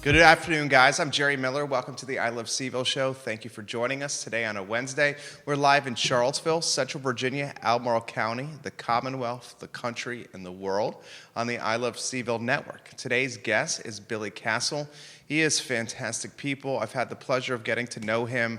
Good afternoon, guys. I'm Jerry Miller. Welcome to the I Love CVille Show. Thank you for joining us today on a Wednesday. We're live in Charlottesville, Central Virginia, Albemarle County, the Commonwealth, the country, and the world on the I Love CVille network. Today's guest is Billy Castle. He is fantastic people. I've had the pleasure of getting to know him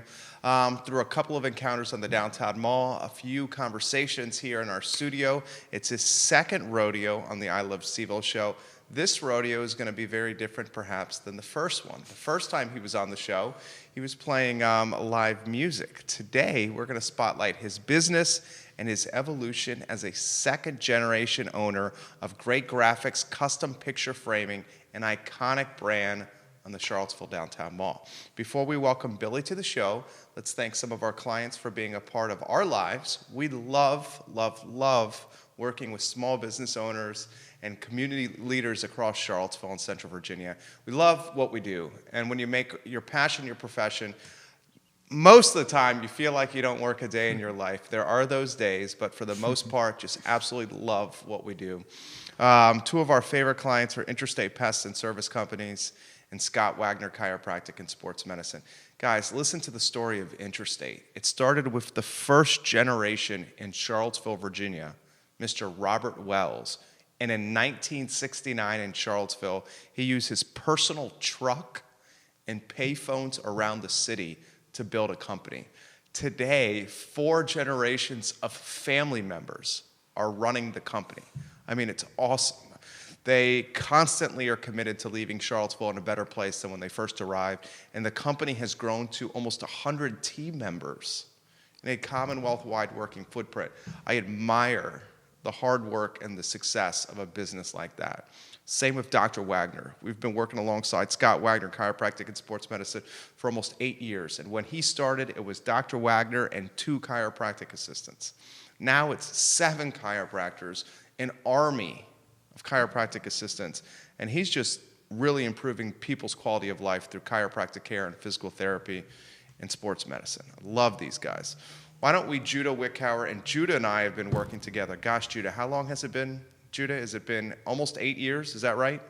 through a couple of encounters on the downtown mall, a few conversations here in our studio. It's his second rodeo on the I Love CVille Show. This rodeo is going to be very different, perhaps, than the first one. The first time he was on the show, he was playing live music. Today, we're going to spotlight his business and his evolution as a second-generation owner of great graphics, custom picture framing, an iconic brand on the Charlottesville Downtown Mall. Before we welcome Billy to the show, let's thank some of our clients for being a part of our lives. We love, love, love working with small business owners and community leaders across Charlottesville and Central Virginia. We love what we do, and when you make your passion your profession, most of the time you feel like you don't work a day in your life. There are those days, but for the most part, just absolutely love what we do. Two of our favorite clients are Interstate Pest and Service Companies and Scott Wagner Chiropractic and Sports Medicine. Guys, listen to the story of Interstate. It started with the first generation in Charlottesville, Virginia, Mr. Robert Wells. And in 1969 in Charlottesville, he used his personal truck and payphones around the city to build a company. Today, 4 generations of family members are running the company. I mean, it's awesome. They constantly are committed to leaving Charlottesville in a better place than when they first arrived. And the company has grown to almost 100 team members in a Commonwealth-wide working footprint. I admire the hard work and the success of a business like that. Same with Dr. Wagner. We've been working alongside Scott Wagner Chiropractic and Sports Medicine for almost 8 years. And when he started, it was Dr. Wagner and 2 chiropractic assistants. Now it's 7 chiropractors, an army of chiropractic assistants. And he's just really improving people's quality of life through chiropractic care and physical therapy and sports medicine. I love these guys. Why don't we, Judah Wickhauer, and Judah and I have been working together. Gosh, Judah, how long has it been, Judah? Has it been almost 8 years? Is that right?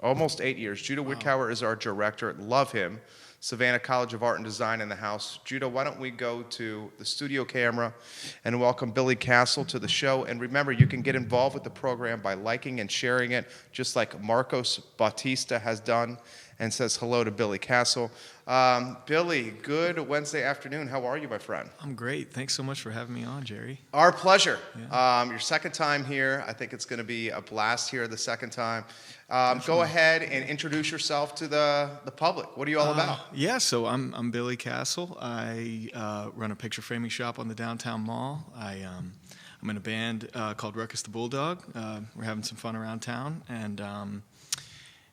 Almost 8 years. Judah Wickhauer is our director. Love him. Savannah College of Art and Design in the house. Judah, why don't we go to the studio camera and welcome Billy Castle to the show. And remember, you can get involved with the program by liking and sharing it, just like Marcos Bautista has done, and says hello to Billy Castle. Billy, good Wednesday afternoon. How are you, my friend? I'm great. Thanks so much for having me on, Jerry. Our pleasure. Yeah. Your second time here. I think it's going to be a blast here the second time. Go ahead and introduce yourself to the public. What are you all about? Yeah, so I'm Billy Castle. I run a picture framing shop on the downtown mall. I'm in a band called Ruckus the Bulldog. We're having some fun around town,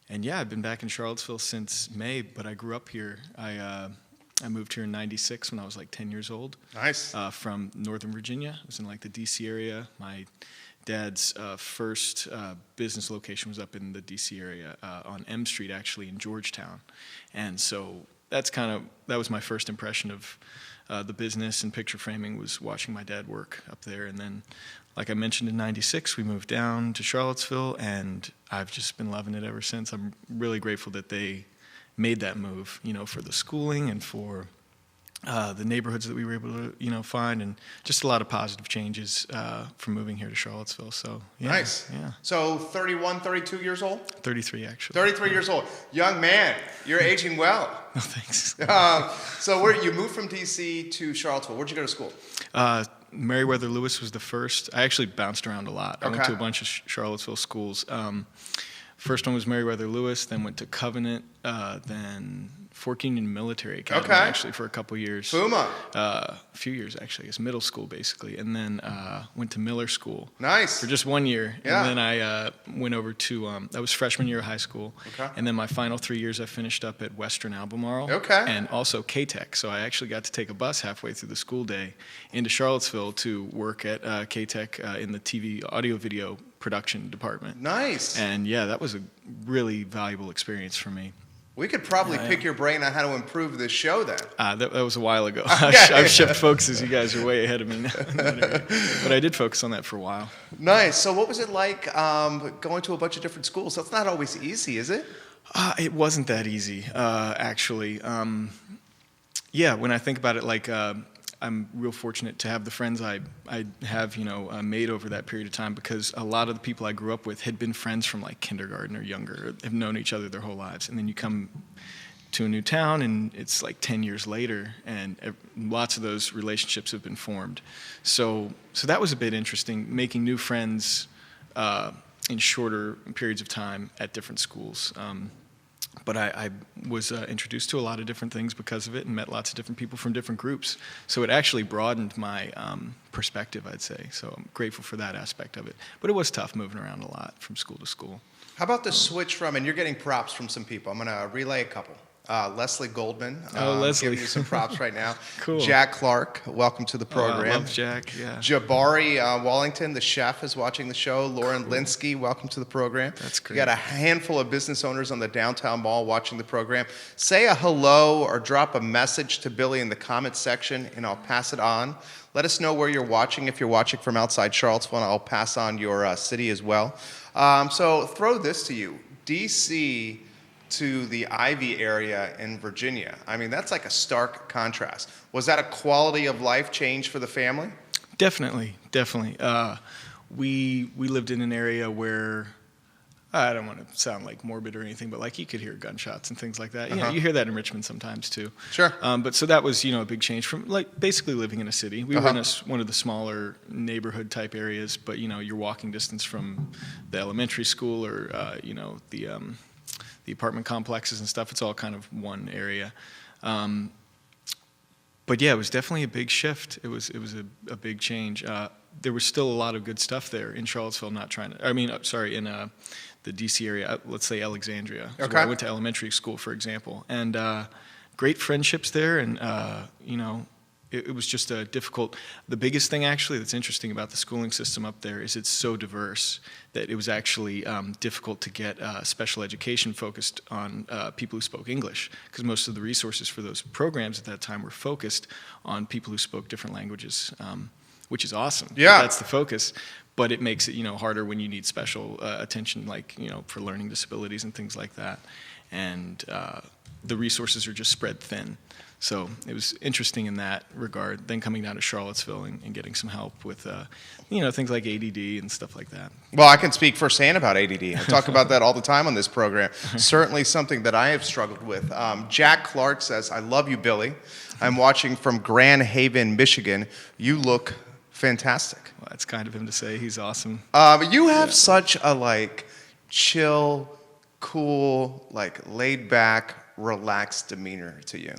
and yeah, I've been back in Charlottesville since May, but I grew up here. I moved here in '96 when I was like 10 years old. Nice. From Northern Virginia. I was in like the D.C. area. My dad's first business location was up in the D.C. area on M Street, actually, in Georgetown. And so that was my first impression of the business and picture framing, was watching my dad work up there. And then, like I mentioned, in '96, we moved down to Charlottesville, and I've just been loving it ever since. I'm really grateful that they made that move, for the schooling and for the neighborhoods that we were able to, find, and just a lot of positive changes from moving here to Charlottesville. So, yeah. Nice. Yeah. So 31, 32 years old? 33, actually. 33 years old. Young man, you're aging well. Oh, thanks. So you moved from D.C. to Charlottesville. Where'd you go to school? Meriwether Lewis was the first. I actually bounced around a lot. I went Okay. to a bunch of Charlottesville schools. First one was Meriwether Lewis, then went to Covenant, then Fort Union Military Academy, actually, for a couple years. Puma. A few years, actually. I guess middle school, basically. And then went to Miller School. Nice. For just 1 year. Yeah. And then I went over to, that was freshman year of high school. Okay. And then my final 3 years I finished up at Western Albemarle. Okay. And also K-Tech. So I actually got to take a bus halfway through the school day into Charlottesville to work at K-Tech in the TV audio video production department. Nice. And yeah, that was a really valuable experience for me. We could probably pick your brain on how to improve this show then. That was a while ago. Okay. I've shipped focuses. You guys are way ahead of me now. But I did focus on that for a while. Nice. So what was it like going to a bunch of different schools? That's not always easy, is it? It wasn't that easy, actually. Yeah, when I think about it, like I'm real fortunate to have the friends I have, made over that period of time, because a lot of the people I grew up with had been friends from like kindergarten or younger, have known each other their whole lives, and then you come to a new town, and it's like 10 years later, and lots of those relationships have been formed. So that was a bit interesting, making new friends in shorter periods of time at different schools. But I was introduced to a lot of different things because of it, and met lots of different people from different groups. So it actually broadened my perspective, I'd say. So I'm grateful for that aspect of it. But it was tough moving around a lot from school to school. How about the switch from, and you're getting props from some people. I'm going to relay a couple. Leslie Goldman. Leslie. Giving you some props right now. Cool. Jack Clark, welcome to the program. I love Jack, yeah. Jabari Wallington, the chef, is watching the show. Lauren Linsky, welcome to the program. That's great. You got a handful of business owners on the downtown mall watching the program. Say a hello or drop a message to Billy in the comments section, and I'll pass it on. Let us know where you're watching. If you're watching from outside Charlottesville, I'll pass on your city as well. So throw this to you. D.C. to the Ivy area in Virginia. I mean, that's like a stark contrast. Was that a quality of life change for the family? Definitely. We lived in an area where, I don't want to sound like morbid or anything, but like you could hear gunshots and things like that. You hear that in Richmond sometimes too. Sure. But so that was, a big change from like basically living in a city. We were in one of the smaller neighborhood type areas, but you're walking distance from the elementary school or the apartment complexes and stuff. It's all kind of one area. But yeah, it was definitely a big shift. It was a big change. There was still a lot of good stuff there in Charlottesville. In the D.C. area. Let's say Alexandria, Okay. where I went to elementary school, for example, and great friendships there. And it was just a difficult. The biggest thing actually that's interesting about the schooling system up there is it's so diverse that it was actually difficult to get special education focused on people who spoke English, because most of the resources for those programs at that time were focused on people who spoke different languages, which is awesome. Yeah. That's the focus. But it makes it harder when you need special attention, like for learning disabilities and things like that, and the resources are just spread thin. So it was interesting in that regard. Then coming down to Charlottesville and getting some help with, things like ADD and stuff like that. Well, I can speak firsthand about ADD. I talk about that all the time on this program. Certainly something that I have struggled with. Jack Clark says, "I love you, Billy. I'm watching from Grand Haven, Michigan. You look fantastic." Well, that's kind of him to say. He's awesome. But you have such a chill, cool, laid back, relaxed demeanor to you.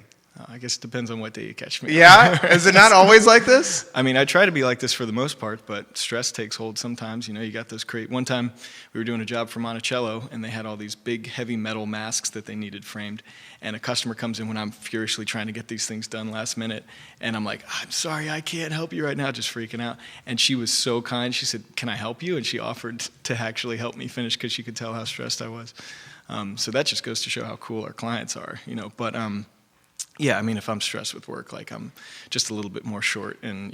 I guess it depends on what day you catch me. Yeah? Is it not always like this? I mean, I try to be like this for the most part, but stress takes hold sometimes. You got those One time, we were doing a job for Monticello, and they had all these big, heavy metal masks that they needed framed. And a customer comes in when I'm furiously trying to get these things done last minute, and I'm like, "I'm sorry, I can't help you right now," just freaking out. And she was so kind. She said, "Can I help you?" And she offered to actually help me finish because she could tell how stressed I was. So that just goes to show how cool our clients are, But yeah, I mean, if I'm stressed with work, I'm just a little bit more short and,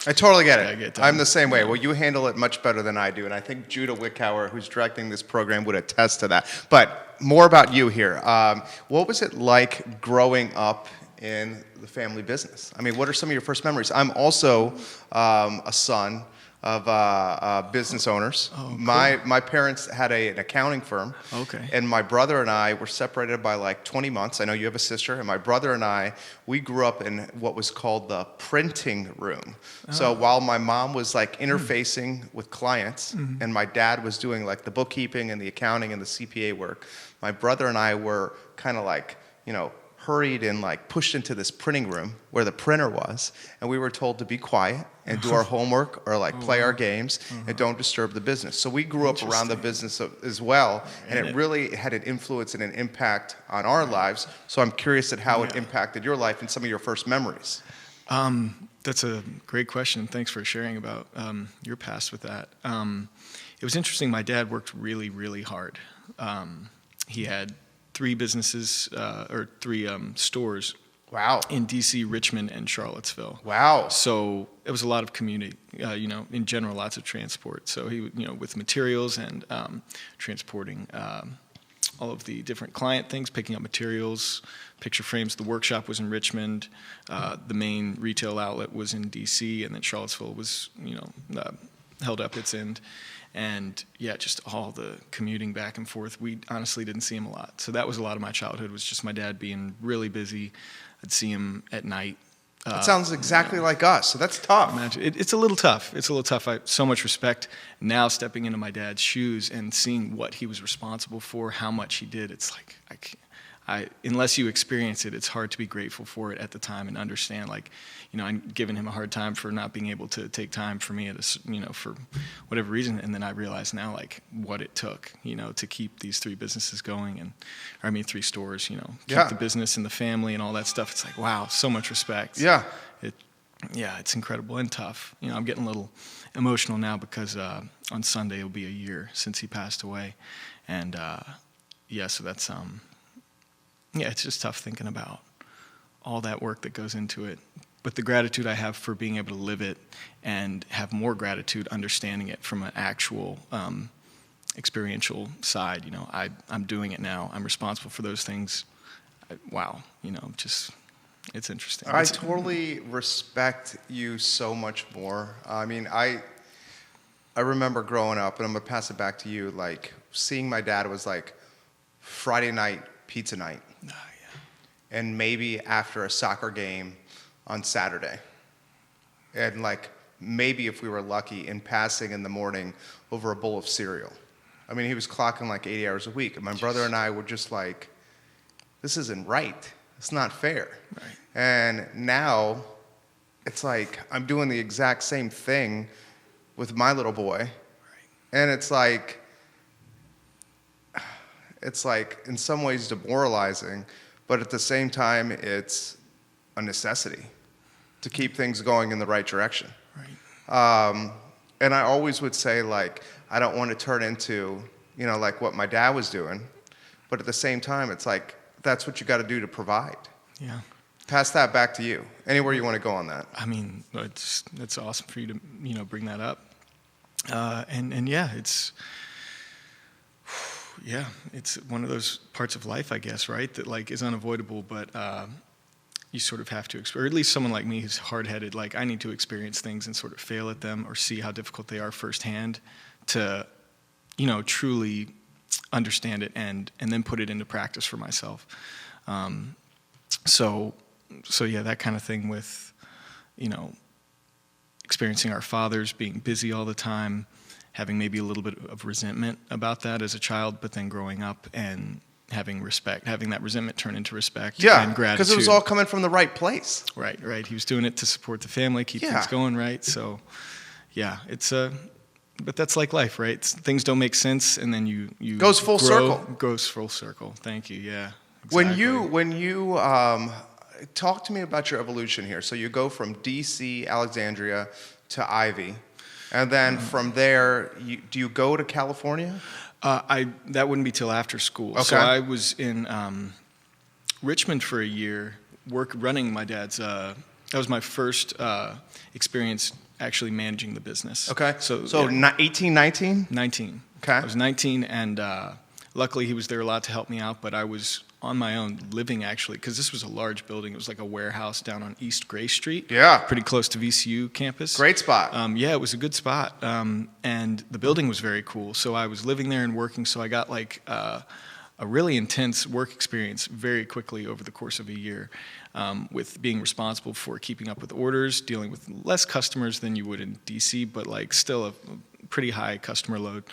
I totally get I it. get done. I'm the same way. Well, you handle it much better than I do, and I think Judah Wickhauer, who's directing this program, would attest to that. But more about you here. What was it like growing up in the family business? I mean, what are some of your first memories? I'm also a son of business owners. Oh, cool. My parents had an accounting firm. Okay. And my brother and I were separated by 20 months. I know you have a sister. And my brother and I, we grew up in what was called the printing room. Oh. So while my mom was interfacing with clients, and my dad was doing the bookkeeping and the accounting and the CPA work, my brother and I were kind of hurried and pushed into this printing room where the printer was, and we were told to be quiet and do our homework or play our games and don't disturb the business. So we grew up around the business as well, and it really had an influence and an impact on our lives. So I'm curious at how it impacted your life and some of your first memories. That's a great question. Thanks for sharing about your past with that. It was interesting. My dad worked really, really hard. He had 3 businesses or 3 stores. Wow. In D.C., Richmond, and Charlottesville. Wow. So it was a lot of community, in general, lots of transport. So he, with materials and transporting all of the different client things, picking up materials, picture frames. The workshop was in Richmond. The main retail outlet was in D.C., and then Charlottesville was, held up its end. And yeah, just all the commuting back and forth. We honestly didn't see him a lot. So that was a lot of my childhood, was just my dad being really busy. I'd see him at night. That sounds exactly like us, so that's tough. It's a little tough. It's a little tough. I so much respect now stepping into my dad's shoes and seeing what he was responsible for, how much he did. It's like, unless you experience it, it's hard to be grateful for it at the time and understand, I'm giving him a hard time for not being able to take time for me for whatever reason. And then I realize now, what it took, to keep these three businesses going, three stores, keep the business and the family and all that stuff. It's like, wow, so much respect. Yeah. It's incredible and tough. I'm getting a little emotional now because on Sunday it'll be a year since he passed away. And so that's, it's just tough thinking about all that work that goes into it. But the gratitude I have for being able to live it, and have more gratitude understanding it from an actual experiential side. I'm doing it now. I'm responsible for those things. It's interesting. I totally respect you so much more. I remember growing up, and I'm going to pass it back to you, seeing my dad was Friday night pizza night. And maybe after a soccer game on Saturday. And maybe if we were lucky, in passing in the morning over a bowl of cereal. He was clocking 80 hours a week. And my brother and I were just this isn't right. It's not fair. Right. And now it's I'm doing the exact same thing with my little boy. Right. And it's in some ways demoralizing, but at the same time, it's a necessity to keep things going in the right direction. Right. And I always would say, I don't want to turn into, what my dad was doing, but at the same time, it's that's what you got to do to provide. Yeah. Pass that back to you. Anywhere you want to go on that. It's awesome for you to, bring that up. It's one of those parts of life, I guess, right? That is unavoidable, but you sort of have to, or at least someone like me who's hard-headed, I need to experience things and sort of fail at them or see how difficult they are firsthand to, truly understand it and then put it into practice for myself. So that kind of thing with, experiencing our fathers being busy all the time, having maybe a little bit of resentment about that as a child, but then growing up and having that resentment turn into respect and gratitude. Because it was all coming from the right place. Right. He was doing it to support the family, keep things going right. So, but that's like life, right? Things don't make sense, and then you goes full circle. Goes full circle. Thank you. Yeah. Exactly. When you talk to me about your evolution here. So you go from D.C., Alexandria to Ivy, and then from there, do you go to California? That wouldn't be till after school. Okay. So I was in Richmond for a year, running my dad's. That was my first experience actually managing the business. Okay. So 18, 19? 19. Okay. I was 19, and luckily he was there a lot to help me out, but I was on my own living actually, because this was a large building. It was like a warehouse down on East Gray Street. Yeah. Pretty close to VCU campus. Great spot. It was a good spot. And the building was very cool. So I was living there and working, so I got a really intense work experience very quickly over the course of a year, with being responsible for keeping up with orders, dealing with less customers than you would in DC, but still a pretty high customer load.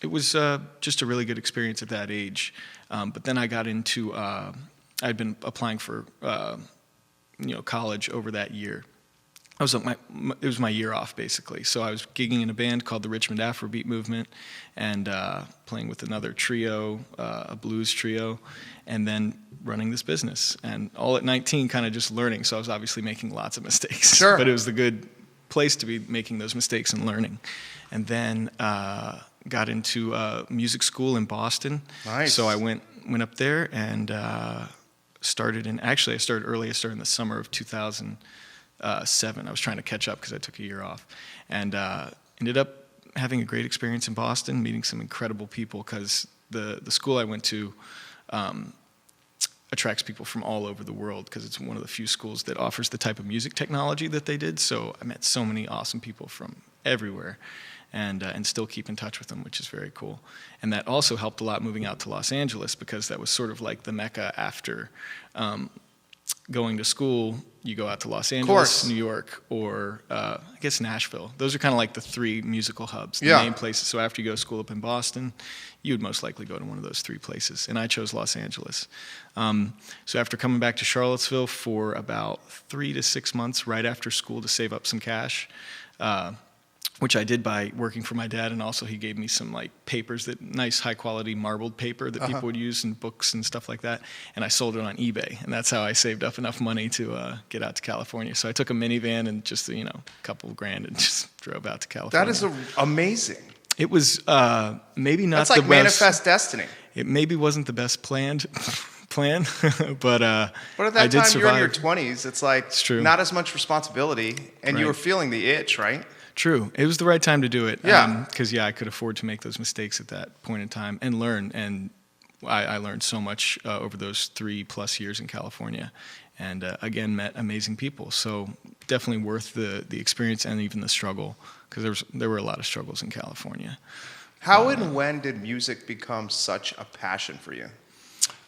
It was just a really good experience at that age. But then I got into, I'd been applying for college over that year. It was my year off, basically. So I was gigging in a band called the Richmond Afrobeat Movement, and playing with another trio, a blues trio, and then running this business. And all at 19, kind of just learning. So I was obviously making lots of mistakes. Sure. But it was the good place to be making those mistakes and learning. And then got into music school in Boston. Nice. So I went up there and started early. I started in the summer of 2007. I was trying to catch up because I took a year off, and ended up having a great experience in Boston, meeting some incredible people, because the school I went to attracts people from all over the world, because it's one of the few schools that offers the type of music technology that they did. So I met so many awesome people from everywhere, and still keep in touch with them, which is very cool. And that also helped a lot moving out to Los Angeles, because that was sort of like the mecca after going to school. You go out to Los Angeles, New York, or I guess Nashville. Those are kind of like the three musical hubs, the main places. So after you go to school up in Boston, you would most likely go to one of those three places. And I chose Los Angeles. So after coming back to Charlottesville for about 3 to 6 months right after school to save up some cash, which I did by working for my dad, and also he gave me some like papers, that nice high quality marbled paper that people would use in books and stuff like that, and I sold it on eBay, and that's how I saved up enough money to get out to California. So I took a minivan and just a couple of grand and just drove out to California. That is amazing. It was maybe not. That's like manifest destiny. It maybe wasn't the best plan, but at that I did time survive. you're in your 20s. It's like It's true. Not as much responsibility, and you Right. were feeling the itch, right? True. It was the right time to do it. Yeah. Because, I could afford to make those mistakes at that point in time and learn. And I learned so much over those 3+ years in California. And, again, met amazing people. So definitely worth the experience and even the struggle, because there were a lot of struggles in California. How and when did music become such a passion for you?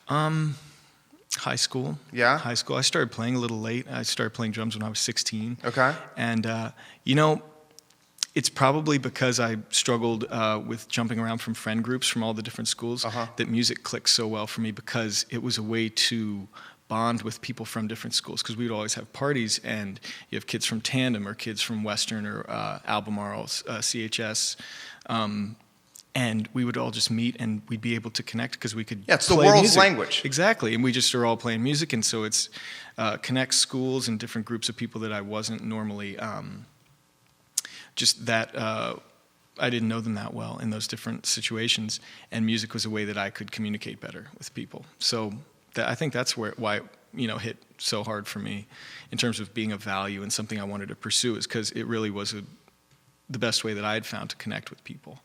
High school. Yeah? High school. I started playing a little late. I started playing drums when I was 16. Okay. And, it's probably because I struggled with jumping around from friend groups from all the different schools that music clicked so well for me, because it was a way to bond with people from different schools, because we would always have parties, and you have kids from Tandem or kids from Western or Albemarle, CHS, and we would all just meet, and we'd be able to connect because we could it's the play world's music. language. Exactly, and we just are all playing music, and so it's connects schools and different groups of people that I wasn't normally just that I didn't know them that well in those different situations, and music was a way that I could communicate better with people. So I think that's why it hit so hard for me in terms of being of value and something I wanted to pursue, is because it really was the best way that I had found to connect with people.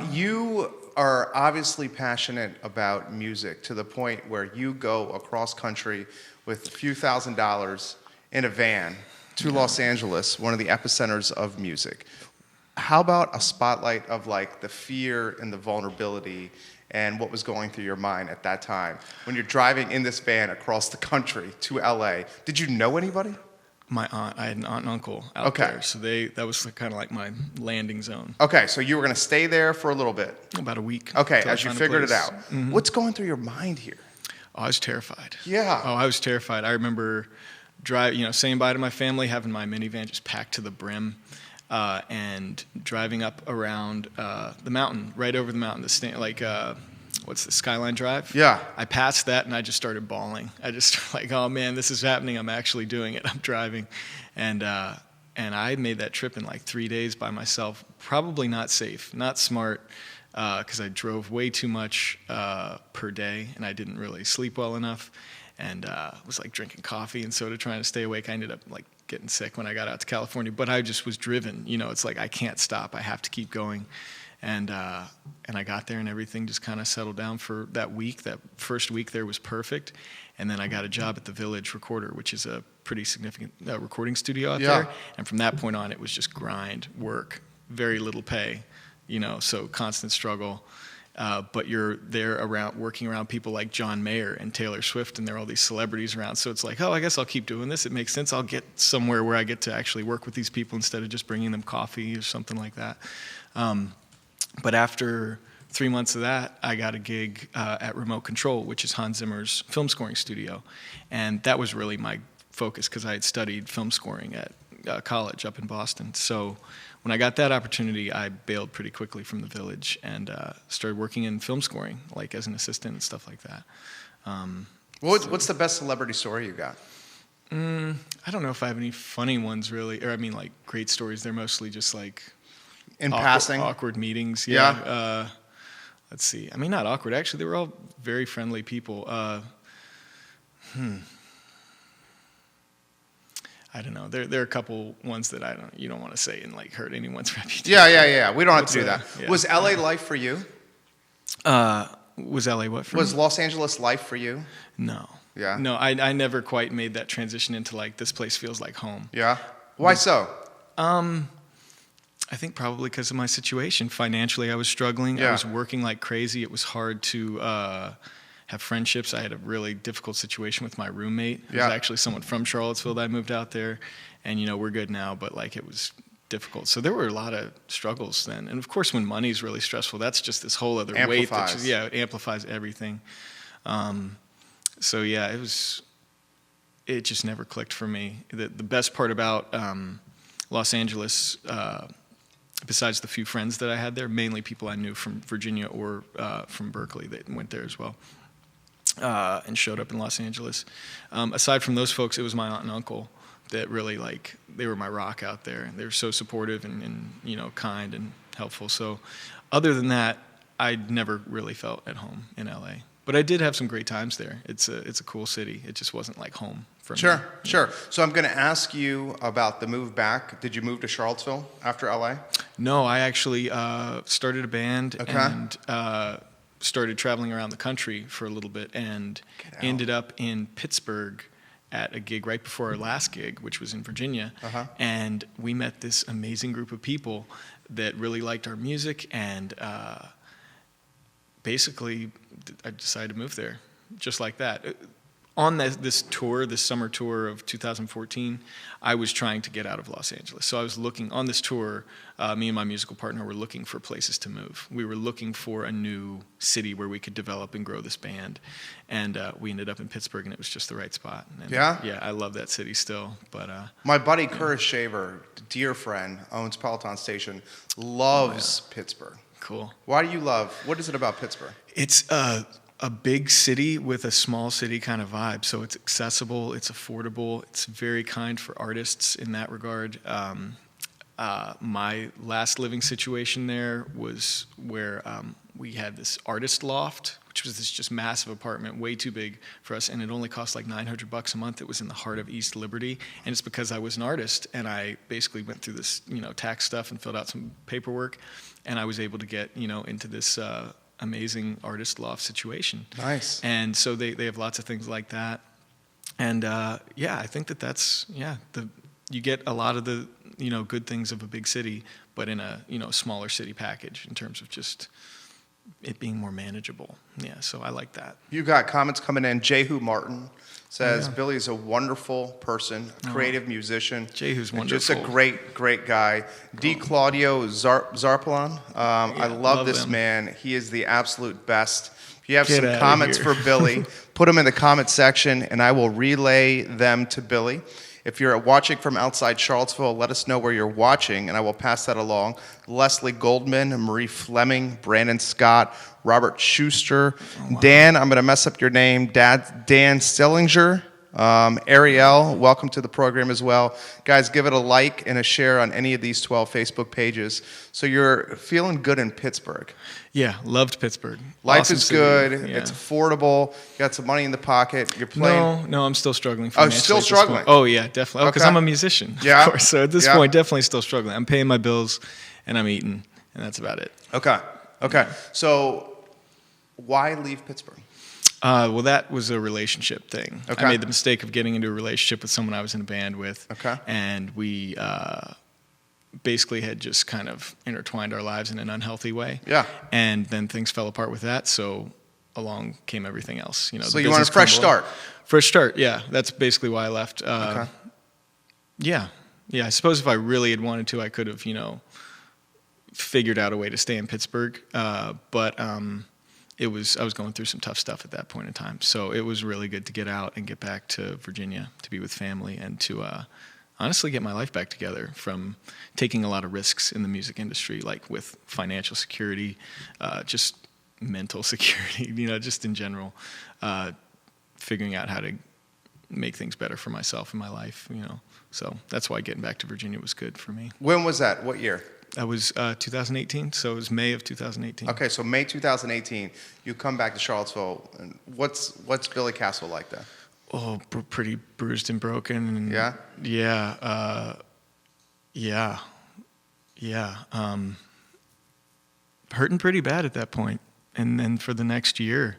You are obviously passionate about music to the point where you go across country with a few $1,000s in a van to Los Angeles, one of the epicenters of music. How about a spotlight of like the fear and the vulnerability and what was going through your mind at that time when you're driving in this van across the country to LA? Did you know anybody? My aunt, I had an aunt and uncle out there, so that was kind of like my landing zone. Okay, so you were going to stay there for a little bit. About a week. Okay, till I as you found a figured it place. out. What's going through your mind here? Oh, I was terrified. Yeah. Oh, I was terrified. I remember saying bye to my family, having my minivan just packed to the brim, and driving up around the mountain, right over the mountain, what's the Skyline Drive? Yeah. I passed that and I just started bawling. I just like, oh man, this is happening. I'm actually doing it. I'm driving, and I made that trip in like 3 days by myself. Probably not safe, not smart, because I drove way too much per day, and I didn't really sleep well enough, and was like drinking coffee and soda trying to stay awake. I ended up like getting sick when I got out to California, but I just was driven. It's like I can't stop. I have to keep going. And I got there, and everything just kind of settled down for that week. That first week there was perfect. And then I got a job at the Village Recorder, which is a pretty significant recording studio out there. And from that point on, it was just grind, work, very little pay, so constant struggle. But you're there working around people like John Mayer and Taylor Swift, and there are all these celebrities around. So it's like, oh, I guess I'll keep doing this. It makes sense. I'll get somewhere where I get to actually work with these people instead of just bringing them coffee or something like that. But after 3 months of that, I got a gig at Remote Control, which is Hans Zimmer's film scoring studio. And that was really my focus, because I had studied film scoring at college up in Boston. So when I got that opportunity, I bailed pretty quickly from the Village and started working in film scoring, like as an assistant and stuff like that. What's the best celebrity story you got? I don't know if I have any funny ones, really. Or I mean, like, great stories. They're mostly just like... passing? Awkward meetings, yeah. Let's see. I mean, not awkward. Actually, they were all very friendly people. I don't know. There are a couple ones that you don't want to say and like hurt anyone's reputation. Yeah. We don't have to do that. Yeah. Was LA life for you? Was LA what for Was me? Los Angeles life for you? No. Yeah. No, I never quite made that transition into like this place feels like home. Yeah. Why so? I think probably because of my situation. Financially, I was struggling. Yeah. I was working like crazy. It was hard to have friendships. I had a really difficult situation with my roommate, who's actually someone from Charlottesville that I moved out there. And, we're good now, but like it was difficult. So there were a lot of struggles then. And of course, when money's really stressful, that's just this whole other weight. It amplifies everything. So yeah, it just never clicked for me. The best part about Los Angeles, besides the few friends that I had there, mainly people I knew from Virginia or from Berkeley that went there as well, and showed up in Los Angeles. Aside from those folks, it was my aunt and uncle that really they were my rock out there. They were so supportive and kind and helpful. So other than that, I never really felt at home in LA. But I did have some great times there. It's a cool city. It just wasn't like home for me. Sure. So I'm going to ask you about the move back. Did you move to Charlottesville after LA? No, I actually started a band and started traveling around the country for a little bit and ended up in Pittsburgh at a gig right before our last gig, which was in Virginia. And we met this amazing group of people that really liked our music, and basically I decided to move there just like that. On this summer tour of 2014, I was trying to get out of Los Angeles. So I was looking, on this tour, me and my musical partner were looking for places to move. We were looking for a new city where we could develop and grow this band. And we ended up in Pittsburgh, and it was just the right spot. And yeah? Yeah, I love that city still. But my buddy Curtis Shaver, dear friend, owns Peloton Station, loves Pittsburgh. Cool. What is it about Pittsburgh? It's a big city with a small city kind of vibe. So it's accessible, it's affordable, it's very kind for artists in that regard. My last living situation there was where we had this artist loft, which was this just massive apartment, way too big for us, and it only cost like $900 a month. It was in the heart of East Liberty, and it's because I was an artist, and I basically went through this, tax stuff and filled out some paperwork, and I was able to get, into this amazing artist loft situation. Nice. And so they have lots of things like that. And I think that's you get a lot of the good things of a big city, but in a smaller city package in terms of just it being more manageable. Yeah, so I like that. You got comments coming in. Jehu Martin says Billy is a wonderful person, a creative musician. Jehu's wonderful. Just a great guy. D. Claudio Zarpalon. I love this man. He is the absolute best. If you have some comments for Billy, put them in the comment section, and I will relay them to Billy. If you're watching from outside Charlottesville, let us know where you're watching, and I will pass that along. Leslie Goldman, Marie Fleming, Brandon Scott, Robert Schuster, Dan, I'm going to mess up your name, Dan Stillinger, Ariel, welcome to the program as well. Guys, give it a like and a share on any of these 12 Facebook pages. So you're feeling good in Pittsburgh. Yeah, loved Pittsburgh. Life awesome is city. good. Yeah. It's affordable. You got some money in the pocket. You're playing. No, I'm still struggling financially. Still struggling? Oh, yeah, definitely. Because I'm a musician, yeah. of course. So at this point, definitely still struggling. I'm paying my bills, and I'm eating, and that's about it. Okay. So why leave Pittsburgh? Well, that was a relationship thing. Okay. I made the mistake of getting into a relationship with someone I was in a band with. Okay. And we basically had just kind of intertwined our lives in an unhealthy way. Yeah. And then things fell apart with that, so along came everything else. So you want a fresh start? Fresh start, yeah. That's basically why I left. Okay. Yeah. I suppose if I really had wanted to, I could have, figured out a way to stay in Pittsburgh. But I was going through some tough stuff at that point in time. So it was really good to get out and get back to Virginia to be with family and to honestly get my life back together from taking a lot of risks in the music industry, like with financial security, just mental security, just in general, figuring out how to make things better for myself in my life, So that's why getting back to Virginia was good for me. When was that? What year? That was 2018, so it was May of 2018. Okay, so May 2018, you come back to Charlottesville. And what's Billy Castle like then? Pretty bruised and broken. And Yeah? Yeah. Hurting pretty bad at that point. And then for the next year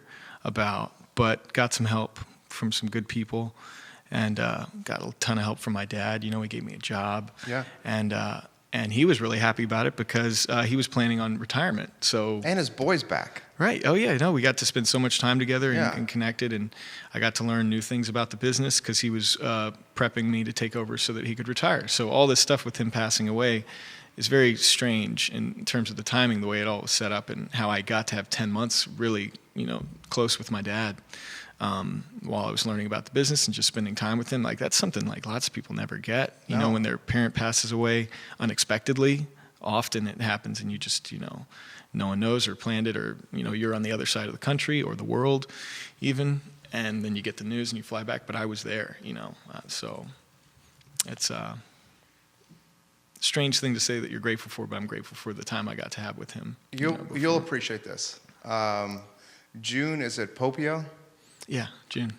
but got some help from some good people, and got a ton of help from my dad. He gave me a job. Yeah. And he was really happy about it because he was planning on retirement. So And his boy's back. right. Oh yeah. No, we got to spend so much time together Yeah. and connected, and I got to learn new things about the business because he was prepping me to take over so that he could retire. So all this stuff with him passing away is very strange in terms of the timing, the way it all was set up, and how I got to have 10 months really, close with my dad while I was learning about the business and just spending time with him. Like, that's something like lots of people never get. No. When their parent passes away unexpectedly, often it happens and you just, no one knows or planned it, or, you're on the other side of the country or the world even, and then you get the news and you fly back. But I was there, so it's strange thing to say that you're grateful for, but I'm grateful for the time I got to have with him. You'll appreciate this. June is at Popio. Yeah, June.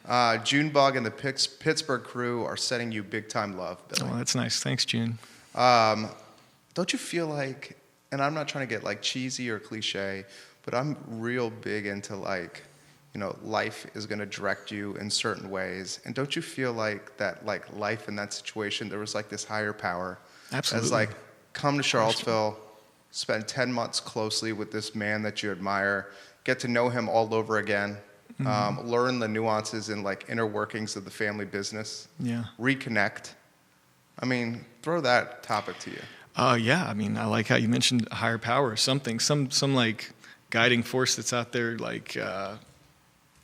Junebug and the Pittsburgh crew are sending you big time love, Billy. Oh, that's nice. Thanks, June. Don't you feel like, and I'm not trying to get like cheesy or cliche, but I'm real big into like, life is going to direct you in certain ways. And don't you feel like that, like life in that situation, there was like this higher power? Absolutely. As like, come to Charlottesville, spend 10 months closely with this man that you admire, get to know him all over again, learn the nuances and like inner workings of the family business, reconnect. I mean, throw that topic to you. Yeah. I mean, I like how you mentioned a higher power, something, some like guiding force that's out there, like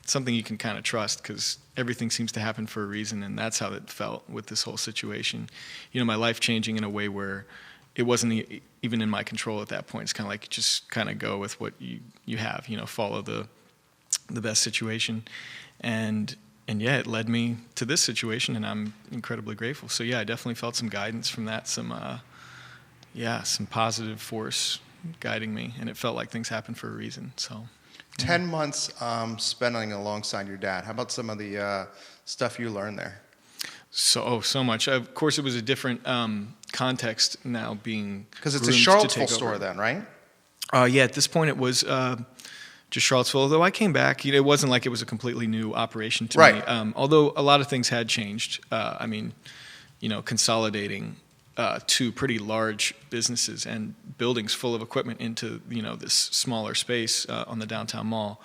something you can kind of trust, because everything seems to happen for a reason, and that's how it felt with this whole situation. My life changing in a way where it wasn't even in my control at that point. It's kind of like just kind of go with what you have, follow the best situation, and yeah, it led me to this situation, and I'm incredibly grateful. So yeah, I definitely felt some guidance from that, some positive force guiding me, and it felt like things happened for a reason. So 10 months spending alongside your dad. How about some of the stuff you learned there? So much. Of course, it was a different context now, being because it's a groomed to Charlottesville take store over. then, right? Yeah, at this point it was just Charlottesville. Although I came back, it wasn't like it was a completely new operation to me. Although a lot of things had changed. Consolidating two pretty large businesses and buildings full of equipment into this smaller space on the downtown mall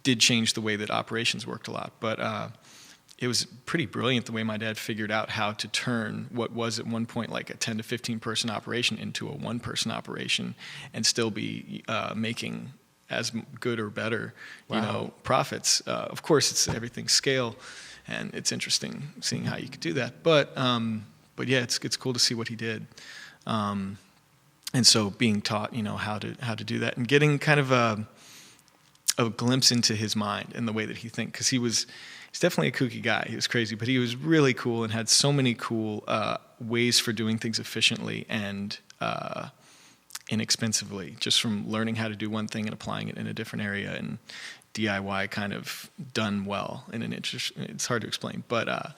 did change the way that operations worked a lot. But it was pretty brilliant the way my dad figured out how to turn what was at one point like a 10 to 15 person operation into a 1 person operation and still be making as good or better, profits. Of course, it's everything scale, and it's interesting seeing how you could do that. But yeah, it's cool to see what he did. And so being taught, how to do that, and getting kind of a glimpse into his mind and the way that he thinks, because he's definitely a kooky guy. He was crazy, but he was really cool and had so many cool ways for doing things efficiently and inexpensively, just from learning how to do one thing and applying it in a different area, and DIY kind of done well in an it's hard to explain, but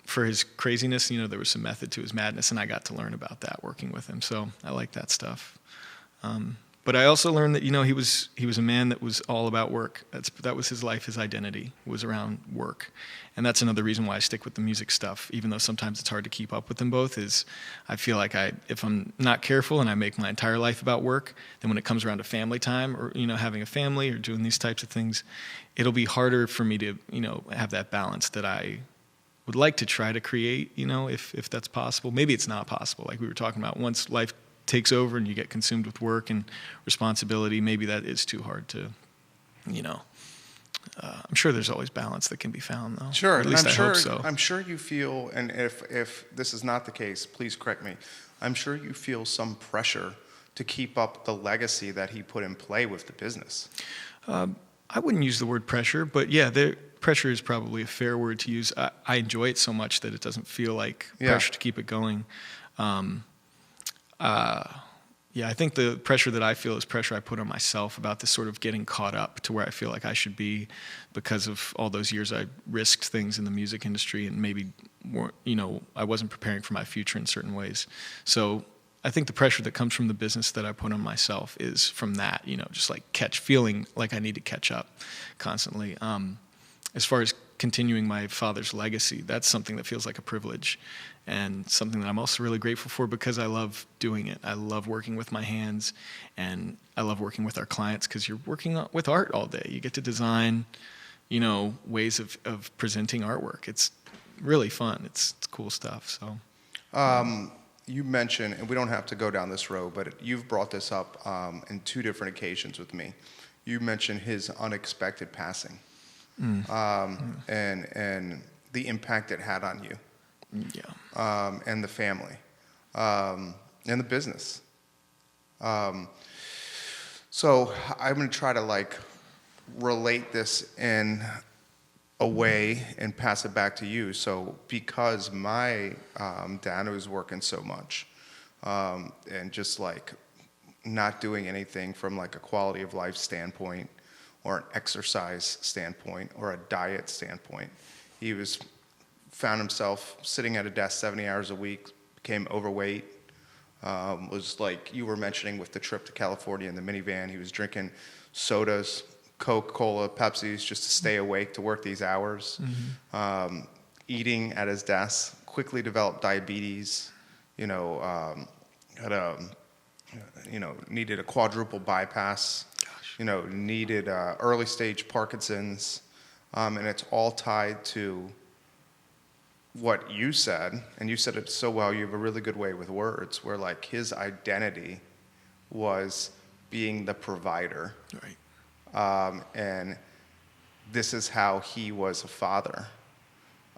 for his craziness, there was some method to his madness, and I got to learn about that working with him. So I like that stuff. But I also learned that he was a man that was all about work. That was his life, his identity was around work, and that's another reason why I stick with the music stuff, even though sometimes it's hard to keep up with them both. Is I feel like if I'm not careful and I make my entire life about work, then when it comes around to family time or having a family or doing these types of things, it'll be harder for me to have that balance that I would like to try to create. If that's possible. Maybe it's not possible. Like we were talking about, once life takes over and you get consumed with work and responsibility, maybe that is too hard to, I'm sure there's always balance that can be found, though. Sure, at least I hope so. I'm sure you feel, and if this is not the case, please correct me. I'm sure you feel some pressure to keep up the legacy that he put in play with the business. I wouldn't use the word pressure, but yeah, pressure is probably a fair word to use. I enjoy it so much that it doesn't feel like pressure to keep it going. Yeah, I think the pressure that I feel is pressure I put on myself about this sort of getting caught up to where I feel like I should be because of all those years I risked things in the music industry and maybe more, I wasn't preparing for my future in certain ways. So I think the pressure that comes from the business that I put on myself is from that, just like feeling like I need to catch up constantly. As far as continuing my father's legacy, that's something that feels like a privilege and something that I'm also really grateful for because I love doing it. I love working with my hands, and I love working with our clients because you're working with art all day. You get to design, ways of presenting artwork. It's really fun. It's cool stuff. So, you mentioned, and we don't have to go down this road, but you've brought this up in 2 different occasions with me. You mentioned his unexpected passing. And the impact it had on you, and the family, and the business. So I'm going to try to relate this in a way and pass it back to you. So because my dad was working so much, and just not doing anything from a quality of life standpoint, or an exercise standpoint, or a diet standpoint. He found himself sitting at a desk 70 hours a week, became overweight, was like you were mentioning with the trip to California in the minivan. He was drinking sodas, Coca-Cola, Pepsis, just to stay awake to work these hours. Eating at his desk, quickly developed diabetes, needed a quadruple bypass. Needed early stage Parkinson's, and it's all tied to what you said, and you said it so well. You have a really good way with words, where his identity was being the provider, right? And this is how he was a father,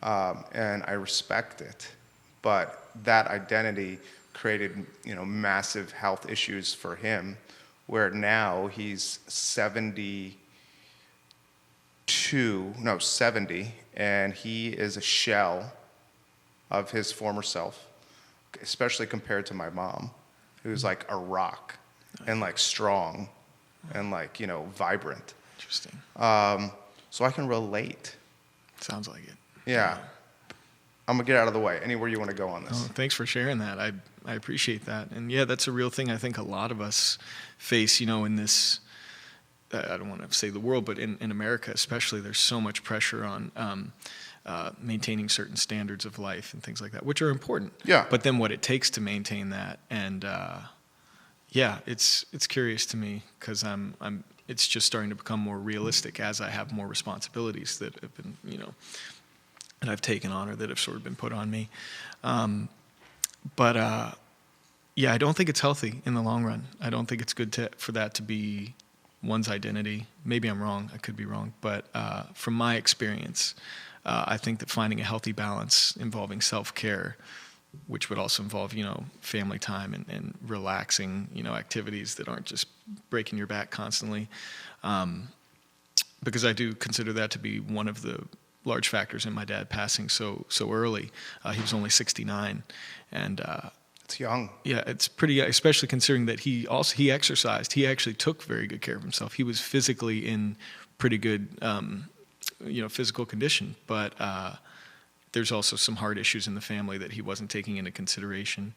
and I respect it, but that identity created massive health issues for him. Where now he's 70, and he is a shell of his former self, especially compared to my mom, who's like a rock and strong and vibrant. Interesting. So I can relate. Sounds like it. Yeah. I'm gonna get out of the way. Anywhere you want to go on this? Oh, thanks for sharing that. I appreciate that. And yeah, that's a real thing I think a lot of us face, in this, I don't want to say the world, but in America especially, there's so much pressure on maintaining certain standards of life and things like that, which are important. Yeah. But then what it takes to maintain that. And it's curious to me because it's just starting to become more realistic as I have more responsibilities that have been, that I've taken on or that have sort of been put on me. But I don't think it's healthy in the long run. I don't think it's good for that to be one's identity. Maybe I'm wrong. I could be wrong. But from my experience, I think that finding a healthy balance involving self-care, which would also involve, family time and relaxing, activities that aren't just breaking your back constantly. Because I do consider that to be one of the large factors in my dad passing so early. He was only 69, and it's young. Yeah, it's pretty, especially considering that he exercised. He actually took very good care of himself. He was physically in pretty good, physical condition, but there's also some heart issues in the family that he wasn't taking into consideration,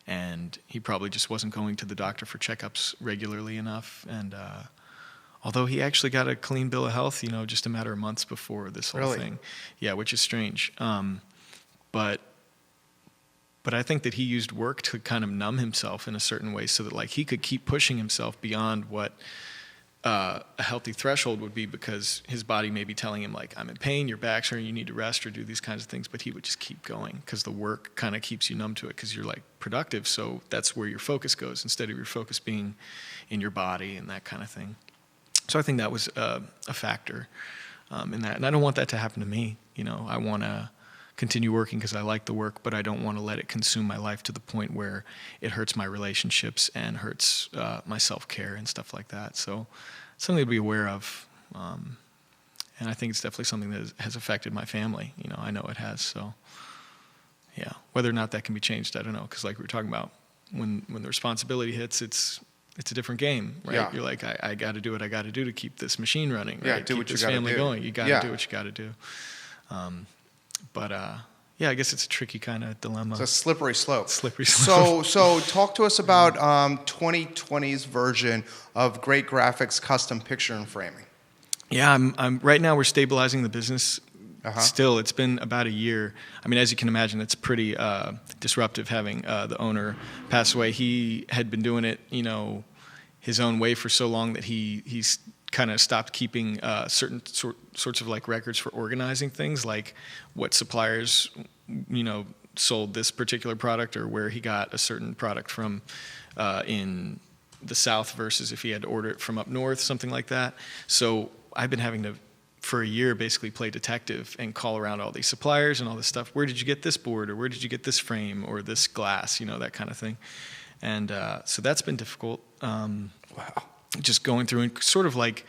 and he probably just wasn't going to the doctor for checkups regularly enough, and although he actually got a clean bill of health, just a matter of months before this whole thing. Yeah, which is strange. But I think that he used work to kind of numb himself in a certain way so that he could keep pushing himself beyond what a healthy threshold would be, because his body may be telling him I'm in pain, your back's hurting, you need to rest or do these kinds of things, but he would just keep going because the work kind of keeps you numb to it because you're productive. So that's where your focus goes instead of your focus being in your body and that kind of thing. So I think that was a factor in that. And I don't want that to happen to me. I want to continue working because I like the work, but I don't want to let it consume my life to the point where it hurts my relationships and hurts my self-care and stuff like that. So it's something to be aware of. And I think it's definitely something that has affected my family. I know it has. So, yeah. Whether or not that can be changed, I don't know. Because we were talking about, when the responsibility hits, it's a different game, right? Yeah. You're like, I got to do what I got to do to keep this machine running, right? Yeah, do keep what you this gotta family do. going. You got to Yeah. do what you got to do. But yeah, I guess it's a tricky kind of dilemma. It's a slippery slope. Slippery slope. So talk to us about 2020's version of Great Graphics Custom Picture and Framing. Yeah, I'm right now we're stabilizing the business. Uh-huh. Still, it's been about a year. I mean, as you can imagine, it's pretty disruptive having the owner pass away. He had been doing it, his own way for so long that he's kind of stopped keeping certain sorts of like records for organizing things, like what suppliers, sold this particular product, or where he got a certain product from in the South versus if he had to order it from up north, something like that. So I've been having to, for a year, basically play detective and call around all these suppliers and all this stuff. Where did you get this board, or where did you get this frame, or this glass, that kind of thing. And so that's been difficult. Wow. Just going through and sort of like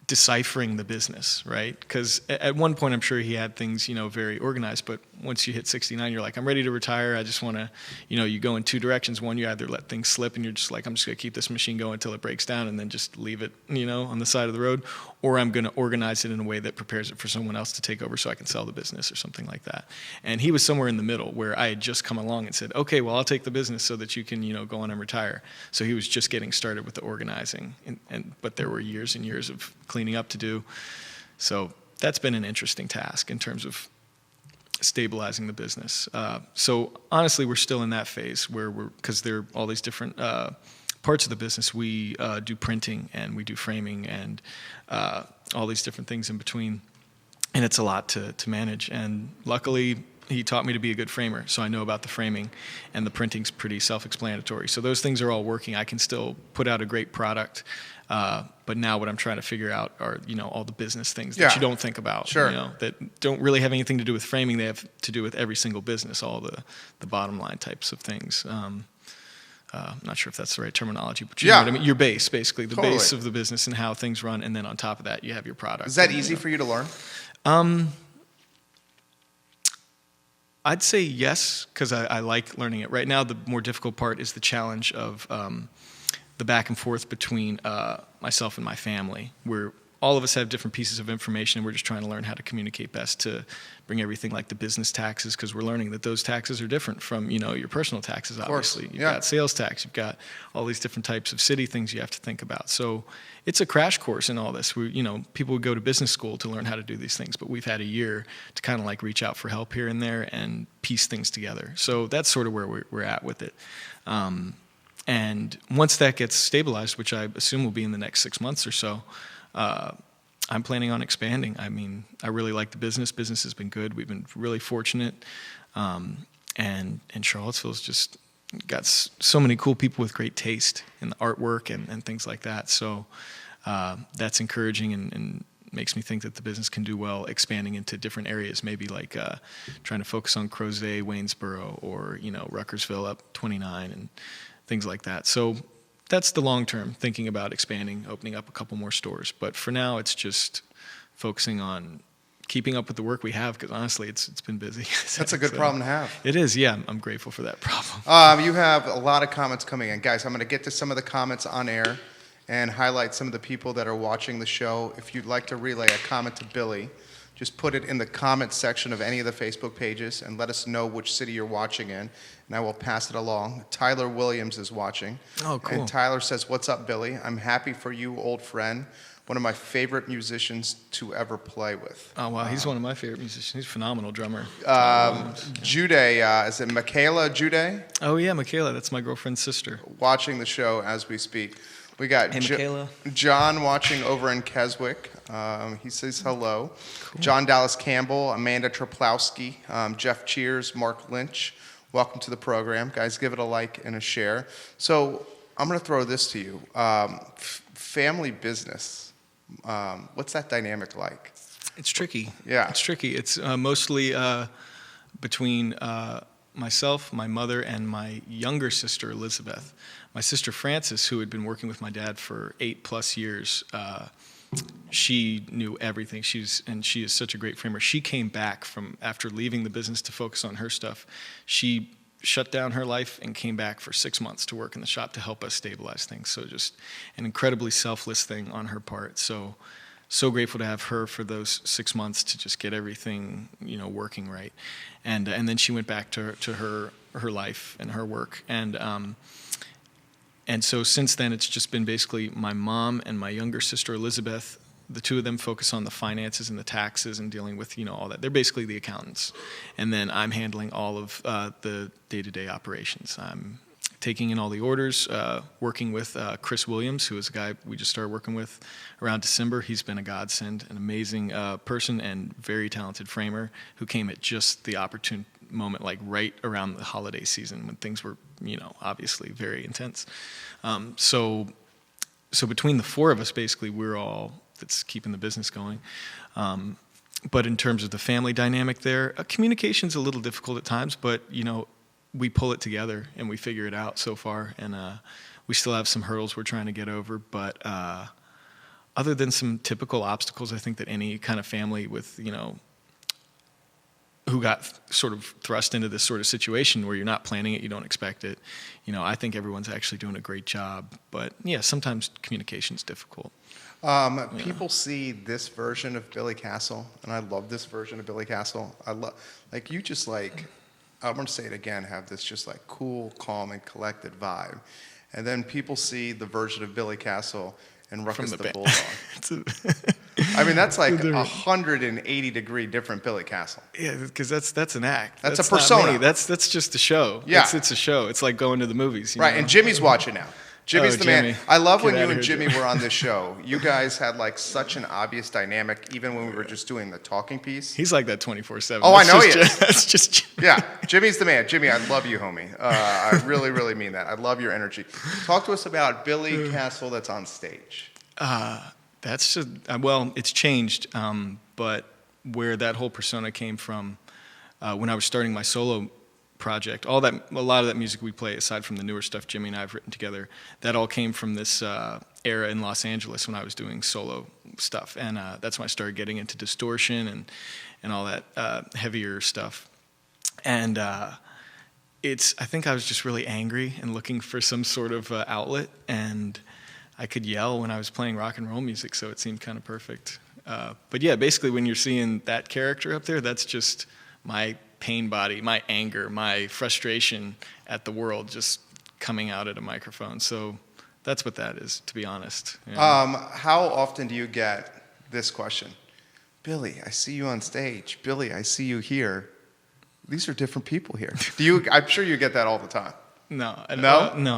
deciphering the business, right? Because at one point I'm sure he had things, very organized, but once you hit 69, you're like, I'm ready to retire. I just want to, you go in two directions. One, you either let things slip and you're just like, I'm just going to keep this machine going until it breaks down and then just leave it, on the side of the road, or I'm going to organize it in a way that prepares it for someone else to take over so I can sell the business or something like that. And he was somewhere in the middle where I had just come along and said, okay, well, I'll take the business so that you can, go on and retire. So he was just getting started with the organizing, but there were years and years of cleaning up to do. So that's been an interesting task in terms of stabilizing the business. So honestly, we're still in that phase where because there are all these different parts of the business. We do printing and we do framing and all these different things in between. And it's a lot to manage. And luckily, he taught me to be a good framer, so I know about the framing, and the printing's pretty self-explanatory. So those things are all working. I can still put out a great product, but now what I'm trying to figure out are, all the business things that you don't think about, Sure. that don't really have anything to do with framing. They have to do with every single business, all the bottom line types of things. I'm not sure if that's the right terminology, but you know what I mean? Your base, basically, the base of the business and how things run, and then on top of that, you have your product. Is that easy for you to learn? I'd say yes, because I like learning it. Right now, the more difficult part is the challenge of the back and forth between myself and my family, where all of us have different pieces of information, and we're just trying to learn how to communicate best to bring everything like the business taxes, because we're learning that those taxes are different from, your personal taxes, obviously. You've got sales tax, you've got all these different types of city things you have to think about. So it's a crash course in all this. People would go to business school to learn how to do these things, but we've had a year to kind of like reach out for help here and there and piece things together. So that's sort of where we're at with it. And once that gets stabilized, which I assume will be in the next 6 months or so, I'm planning on expanding. I mean, I really like the business. Business has been good. We've been really fortunate. And Charlottesville's just got so many cool people with great taste in the artwork and things like that. So that's encouraging and makes me think that the business can do well expanding into different areas, maybe like trying to focus on Crozet, Waynesboro, or, Ruckersville up 29 and things like that. So that's the long term, thinking about expanding, opening up a couple more stores. But for now, it's just focusing on keeping up with the work we have, because honestly, it's been busy. That's a good problem to have. It is, yeah. I'm grateful for that problem. You have a lot of comments coming in. Guys, I'm going to get to some of the comments on air and highlight some of the people that are watching the show. If you'd like to relay a comment to Billy, just put it in the comment section of any of the Facebook pages and let us know which city you're watching in, and I will pass it along. Tyler Williams is watching. Oh, cool. And Tyler says, "What's up, Billy? I'm happy for you, old friend. One of my favorite musicians to ever play with." Oh, wow. He's one of my favorite musicians. He's a phenomenal drummer. Jude, is it Michaela Jude? Oh, yeah, Michaela. That's my girlfriend's sister. Watching the show as we speak. We got Michaela. John watching over in Keswick. He says hello. Cool. John Dallas Campbell, Amanda Traplowski, Jeff Cheers, Mark Lynch. Welcome to the program. Guys, give it a like and a share. So I'm going to throw this to you. Family business. What's that dynamic like? It's tricky. Yeah. It's tricky. It's mostly between myself, my mother, and my younger sister, Elizabeth. My sister, Frances, who had been working with my dad for 8+ years, she knew everything. She is such a great framer. She came back from after leaving the business to focus on her stuff. She shut down her life and came back for 6 months to work in the shop to help us stabilize things. So just an incredibly selfless thing on her part. So grateful to have her for those 6 months to just get everything, working right. And then she went back to her life and her work. And so since then, it's just been basically my mom and my younger sister, Elizabeth. The two of them focus on the finances and the taxes and dealing with, all that. They're basically the accountants. And then I'm handling all of the day-to-day operations. I'm taking in all the orders, working with Chris Williams, who is a guy we just started working with around December. He's been a godsend, an amazing person and very talented framer who came at just the opportune moment, like right around the holiday season when things were, obviously very intense. So between the four of us, basically, we're all that's keeping the business going. But in terms of the family dynamic there, communication's a little difficult at times, but, we pull it together and we figure it out so far. And we still have some hurdles we're trying to get over. But other than some typical obstacles, I think that any kind of family with, who got sort of thrust into this sort of situation where you're not planning it, you don't expect it, I think everyone's actually doing a great job. But, yeah, sometimes communication's difficult. People see this version of Billy Castle, and I love this version of Billy Castle. I'm going to say it again, have this just like cool, calm, and collected vibe. And then people see the version of Billy Castle and Ruckus the Bulldog. I mean, that's like 180-degree different Billy Castle. Yeah, because that's an act. That's a persona. That's just a show. Yeah. It's a show. It's like going to the movies. Right, and Jimmy's watching now. Jimmy's the man. I love when you and Jimmy Jimmy. were on this show. You guys had like such an obvious dynamic, even when we were just doing the talking piece. He's like that 24/7. Oh, I know he is. That's just Jimmy. Yeah, Jimmy's the man. Jimmy, I love you, homie. I really, really mean that. I love your energy. Talk to us about Billy Castle that's on stage. It's changed, but where that whole persona came from when I was starting my solo project, a lot of that music we play, aside from the newer stuff Jimmy and I have written together, that all came from this era in Los Angeles when I was doing solo stuff, and that's when I started getting into distortion and all that heavier stuff. And I think I was just really angry and looking for some sort of outlet, and I could yell when I was playing rock and roll music, so it seemed kind of perfect. But yeah, basically when you're seeing that character up there, that's just my pain body, my anger, my frustration at the world just coming out at a microphone. So that's what that is, to be honest. Yeah. How often do you get this question? Billy, I see you on stage. Billy, I see you here. These are different people here. I'm sure you get that all the time. No, I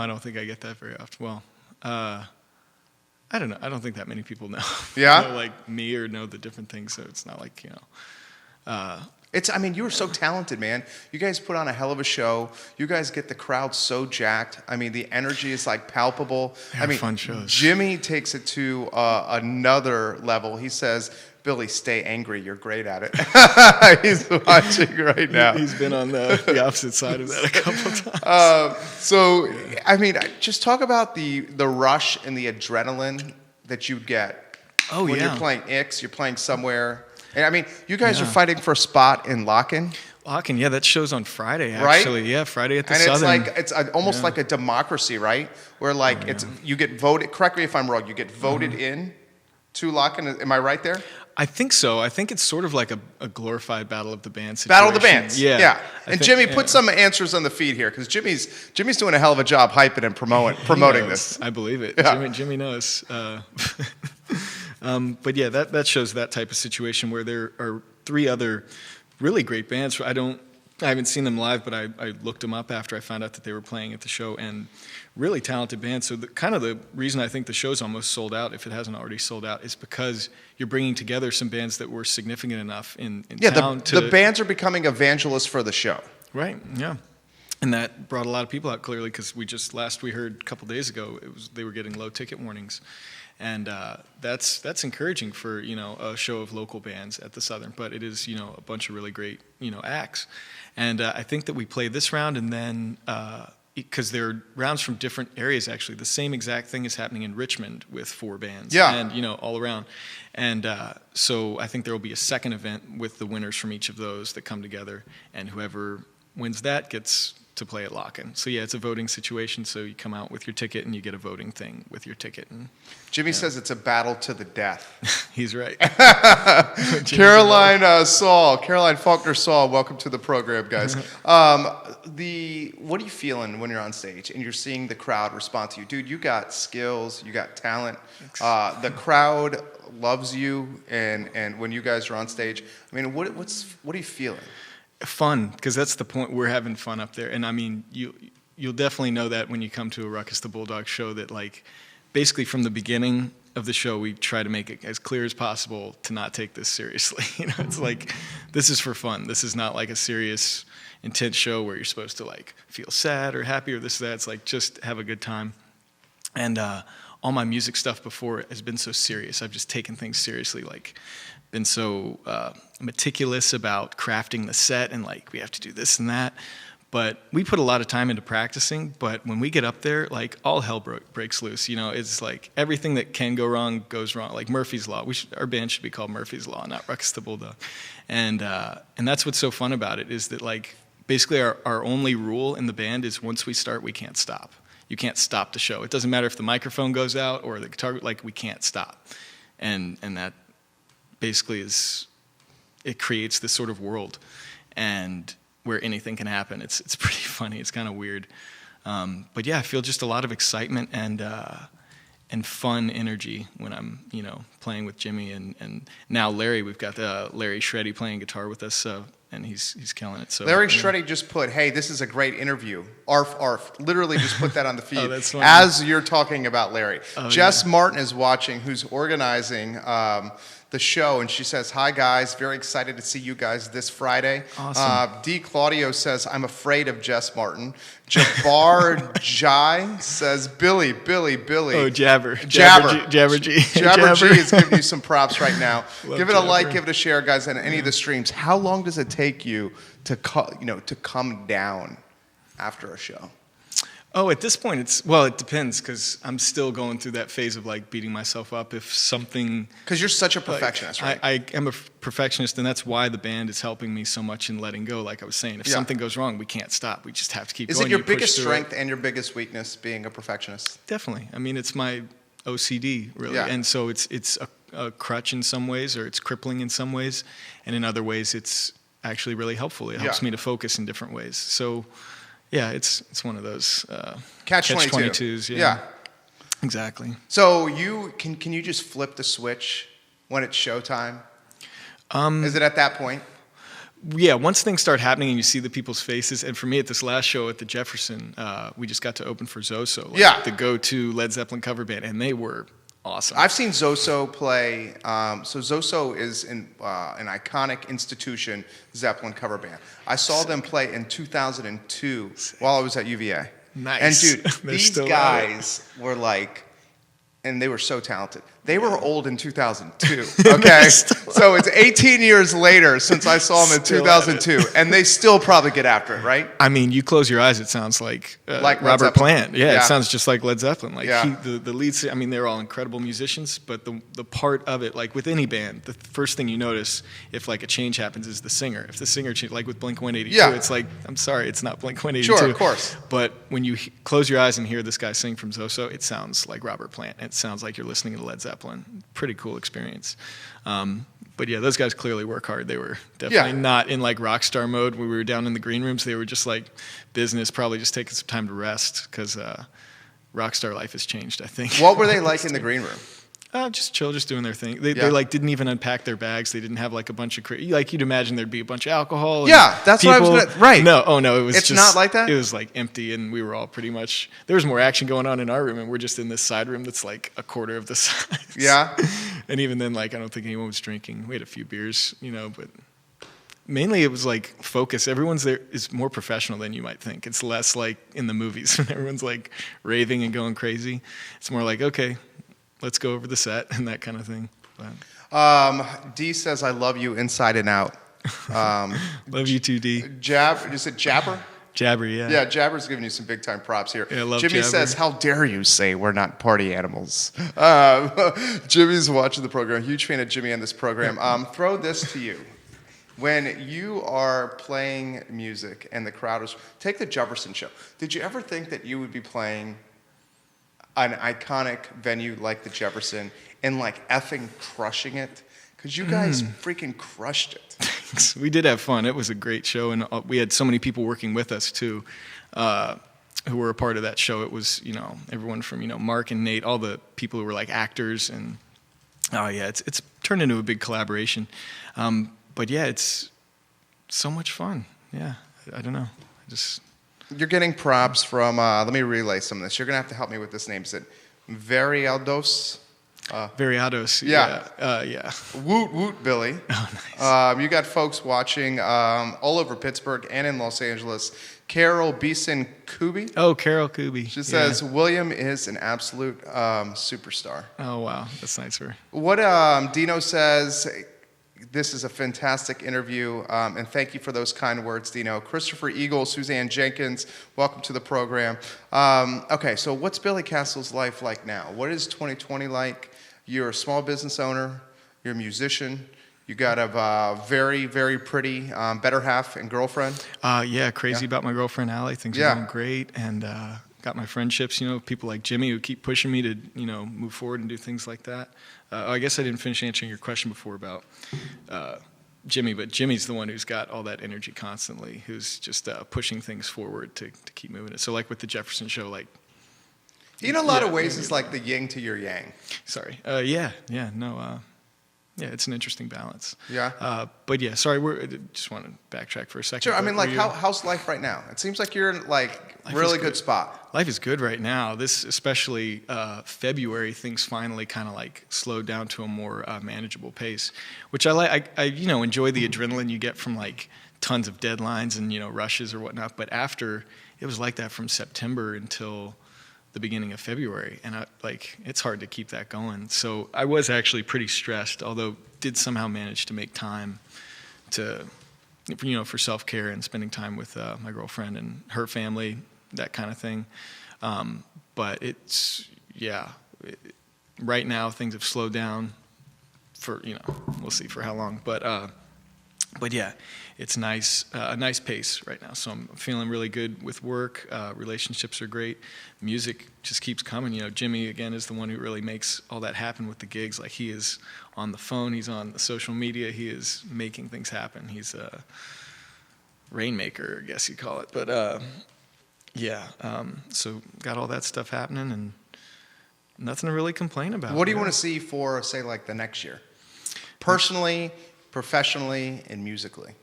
don't think I get that very often. Well, I don't know. I don't think that many people know. Yeah? know like me or know the different things, so it's not like, you were so talented, man. You guys put on a hell of a show. You guys get the crowd so jacked. I mean, the energy is like palpable. Fun shows. Jimmy takes it to another level. He says, Billy, stay angry. You're great at it. He's watching right now. He's been on the opposite side of that a couple times. Just talk about the rush and the adrenaline that you get when you're playing Ix, you're playing somewhere. And you guys are fighting for a spot in Locken. Locken, yeah, that show's on Friday, actually. Right? Yeah, Friday at the Southern. And it's almost like a democracy, right? Where you get voted, correct me if I'm wrong, you get voted in to Locken. Am I right there? I think so. I think it's sort of like a glorified Battle of the Bands situation. Battle of the Bands, yeah. And Jimmy, put some answers on the feed here, because Jimmy's doing a hell of a job hyping and promoting this. I believe it. Yeah. Jimmy knows. But yeah, that shows that type of situation where there are three other really great bands. I haven't seen them live, but I looked them up after I found out that they were playing at the show, and really talented bands. So the reason I think the show's almost sold out, if it hasn't already sold out, is because you're bringing together some bands that were significant enough in town. The bands are becoming evangelists for the show. Right, yeah. And that brought a lot of people out, clearly, because we heard a couple days ago, they were getting low ticket warnings. And that's encouraging for a show of local bands at the Southern, but it is a bunch of really great acts, and I think that we play this round, and then because there are rounds from different areas, actually the same exact thing is happening in Richmond with 4 bands, and all around, and so I think there will be a second event with the winners from each of those that come together, and whoever wins that gets to play at Lock-In. So yeah, it's a voting situation. So you come out with your ticket and you get a voting thing with your ticket. And Jimmy says it's a battle to the death. he's right. Caroline Faulkner Saul, welcome to the program, guys. What are you feeling when you're on stage and you're seeing the crowd respond to you? Dude, you got skills, you got talent. The crowd loves you, and when you guys are on stage, I mean, what are you feeling? Fun, because that's the point. We're having fun up there, and I mean, you'll definitely know that when you come to a Ruckus the Bulldog show. That like, basically from the beginning of the show, we try to make it as clear as possible to not take this seriously. It's like, this is for fun. This is not like a serious, intense show where you're supposed to like feel sad or happy or this or that. It's like just have a good time. And all my music stuff before has been so serious. I've just taken things seriously, like been so meticulous about crafting the set and like we have to do this and that. But we put a lot of time into practicing, but when we get up there, like all hell breaks loose. It's like everything that can go wrong goes wrong. Like Murphy's Law. Our band should be called Murphy's Law, not Ruckus the Bulldog. And that's what's so fun about it, is that like basically our only rule in the band is once we start, we can't stop. You can't stop the show. It doesn't matter if the microphone goes out or the guitar, like we can't stop. And that basically it creates this sort of world and where anything can happen. It's pretty funny. It's kind of weird. But yeah, I feel just a lot of excitement and fun energy when I'm, playing with Jimmy and now Larry. We've got Larry Shreddy playing guitar with us, and he's killing it. So Larry Shreddy just put, "Hey, this is a great interview." Arf, arf. Literally just put that on the feed. Oh, that's funny. As you're talking about Larry. Oh, Jess yeah. Martin is watching, who's organizing the show, and she says, "Hi guys, very excited to see you guys this Friday." Awesome. D. Claudio says, "I'm afraid of Jess Martin." Jabbar Jai says, Billy. Oh, Jabber G. Jabber G is giving you some props right now. Love Give it a like, Jabber. give it a share, guys, on any of the streams. How long does it take you to come down after a show? Oh, at this point, it depends, because I'm still going through that phase of like beating myself up if something. Because you're such a perfectionist, right? I am a perfectionist, and that's why the band is helping me so much in letting go. Like I was saying, if something goes wrong, we can't stop. We just have to keep Is going. it your You push biggest through strength it. and your biggest weakness, being a perfectionist? Definitely. I mean, it's my OCD, really. Yeah. And so it's a crutch in some ways, or it's crippling in some ways, and in other ways, it's actually really helpful. It helps me to focus in different ways. So. Yeah, it's one of those catch-22s. Yeah, exactly. So can you just flip the switch when it's showtime? Is it at that point? Yeah, once things start happening and you see the people's faces, and for me at this last show at the Jefferson, we just got to open for Zoso, the go-to Led Zeppelin cover band, and they were awesome. I've seen Zoso play. So Zoso is an iconic institution Zeppelin cover band. I saw them play in 2002 while I was at UVA. Nice. And dude, these guys were like, and they were so talented. They were old in 2002, okay? So it's 18 years later since I saw them in 2002, and they still probably get after it, right? I mean, you close your eyes, it sounds like Robert Plant. Yeah, it sounds just like Led Zeppelin. Like the lead, I mean, they're all incredible musicians, but the part of it, like with any band, the first thing you notice if like a change happens is the singer. If the singer changes, like with Blink-182, it's like, I'm sorry, it's not Blink-182. Sure, of course. But when you close your eyes and hear this guy sing from Zoso, it sounds like Robert Plant. It sounds like you're listening to Led Zeppelin. Pretty cool experience. But yeah, those guys clearly work hard. They were definitely not in like rock star mode when we were down in the green rooms. They were just like business, probably just taking some time to rest, because rock star life has changed, I think. What were they like in the green room? Just chill, just doing their thing. They like didn't even unpack their bags. They didn't have like a bunch of like you'd imagine there'd be a bunch of alcohol. And that's what I was gonna. Right. No, it was. It's just not like that. It was like empty, and we were all pretty much. There was more action going on in our room, and we're just in this side room that's like a quarter of the size. Yeah. And even then, like I don't think anyone was drinking. We had a few beers, but mainly it was like focus. Everyone's there is more professional than you might think. It's less like in the movies when everyone's like raving and going crazy. It's more like, okay, let's go over the set and that kind of thing. But. D says, "I love you inside and out." Love you too, D. Is it Jabber? Jabber, yeah. Yeah, Jabber's giving you some big time props here. Yeah, I love Jimmy Jabber. says, "How dare you say we're not party animals?" Jimmy's watching the program. Huge fan of Jimmy on this program. Throw this to you. When you are playing music and the crowd is, take the Jefferson show. Did you ever think that you would be playing an iconic venue like the Jefferson and like effing crushing it? Because you guys freaking crushed it. Thanks. We did have fun. It was a great show, and we had so many people working with us too, who were a part of that show. It was, everyone from, Mark and Nate, all the people who were like actors, and it's turned into a big collaboration. But yeah, it's so much fun. Yeah, I don't know. You're getting props from, let me relay some of this. You're going to have to help me with this name. Is it Variados? Variados. Yeah. Yeah. Woot woot, Billy. Oh, nice. You got folks watching all over Pittsburgh and in Los Angeles. Carol Beeson Kubi. Oh, Carol Kubi. She says, William is an absolute superstar. Oh, wow. That's nice of her. What Dino says, this is a fantastic interview, and thank you for those kind words, Dino. Christopher Eagle, Suzanne Jenkins, welcome to the program. Okay, so what's Billy Castle's life like now? What is 2020 like? You're a small business owner. You're a musician. You got a very, very pretty better half and girlfriend. Crazy about my girlfriend, Allie. Things are going great, and got my friendships, people like Jimmy who keep pushing me to, move forward and do things like that. I guess I didn't finish answering your question before about Jimmy, but Jimmy's the one who's got all that energy constantly, who's just pushing things forward to keep moving it. So like with the Jefferson show, like... In a lot of ways, it's like the yin to your yang. Sorry. It's an interesting balance. Yeah. But yeah, sorry, just want to backtrack for a second. Sure, I mean, like, how's life right now? It seems like you're in, like, really good spot. Life is good right now. This, especially February, things finally kind of, like, slowed down to a more manageable pace, which I like. I enjoy the adrenaline you get from, like, tons of deadlines and, rushes or whatnot. But after, it was like that from September until the beginning of February, and it's hard to keep that going. So I was actually pretty stressed, although did somehow manage to make time for self-care and spending time with my girlfriend and her family, that kind of thing. But right now things have slowed down for, we'll see for how long, but yeah, it's nice, a nice pace right now. So I'm feeling really good with work. Relationships are great. Music just keeps coming. Jimmy, again, is the one who really makes all that happen with the gigs. Like, he is on the phone. He's on the social media. He is making things happen. He's a rainmaker, I guess you'd call it. But, so got all that stuff happening and nothing to really complain about. What do you want to see for, say, like the next year? Personally, professionally, and musically?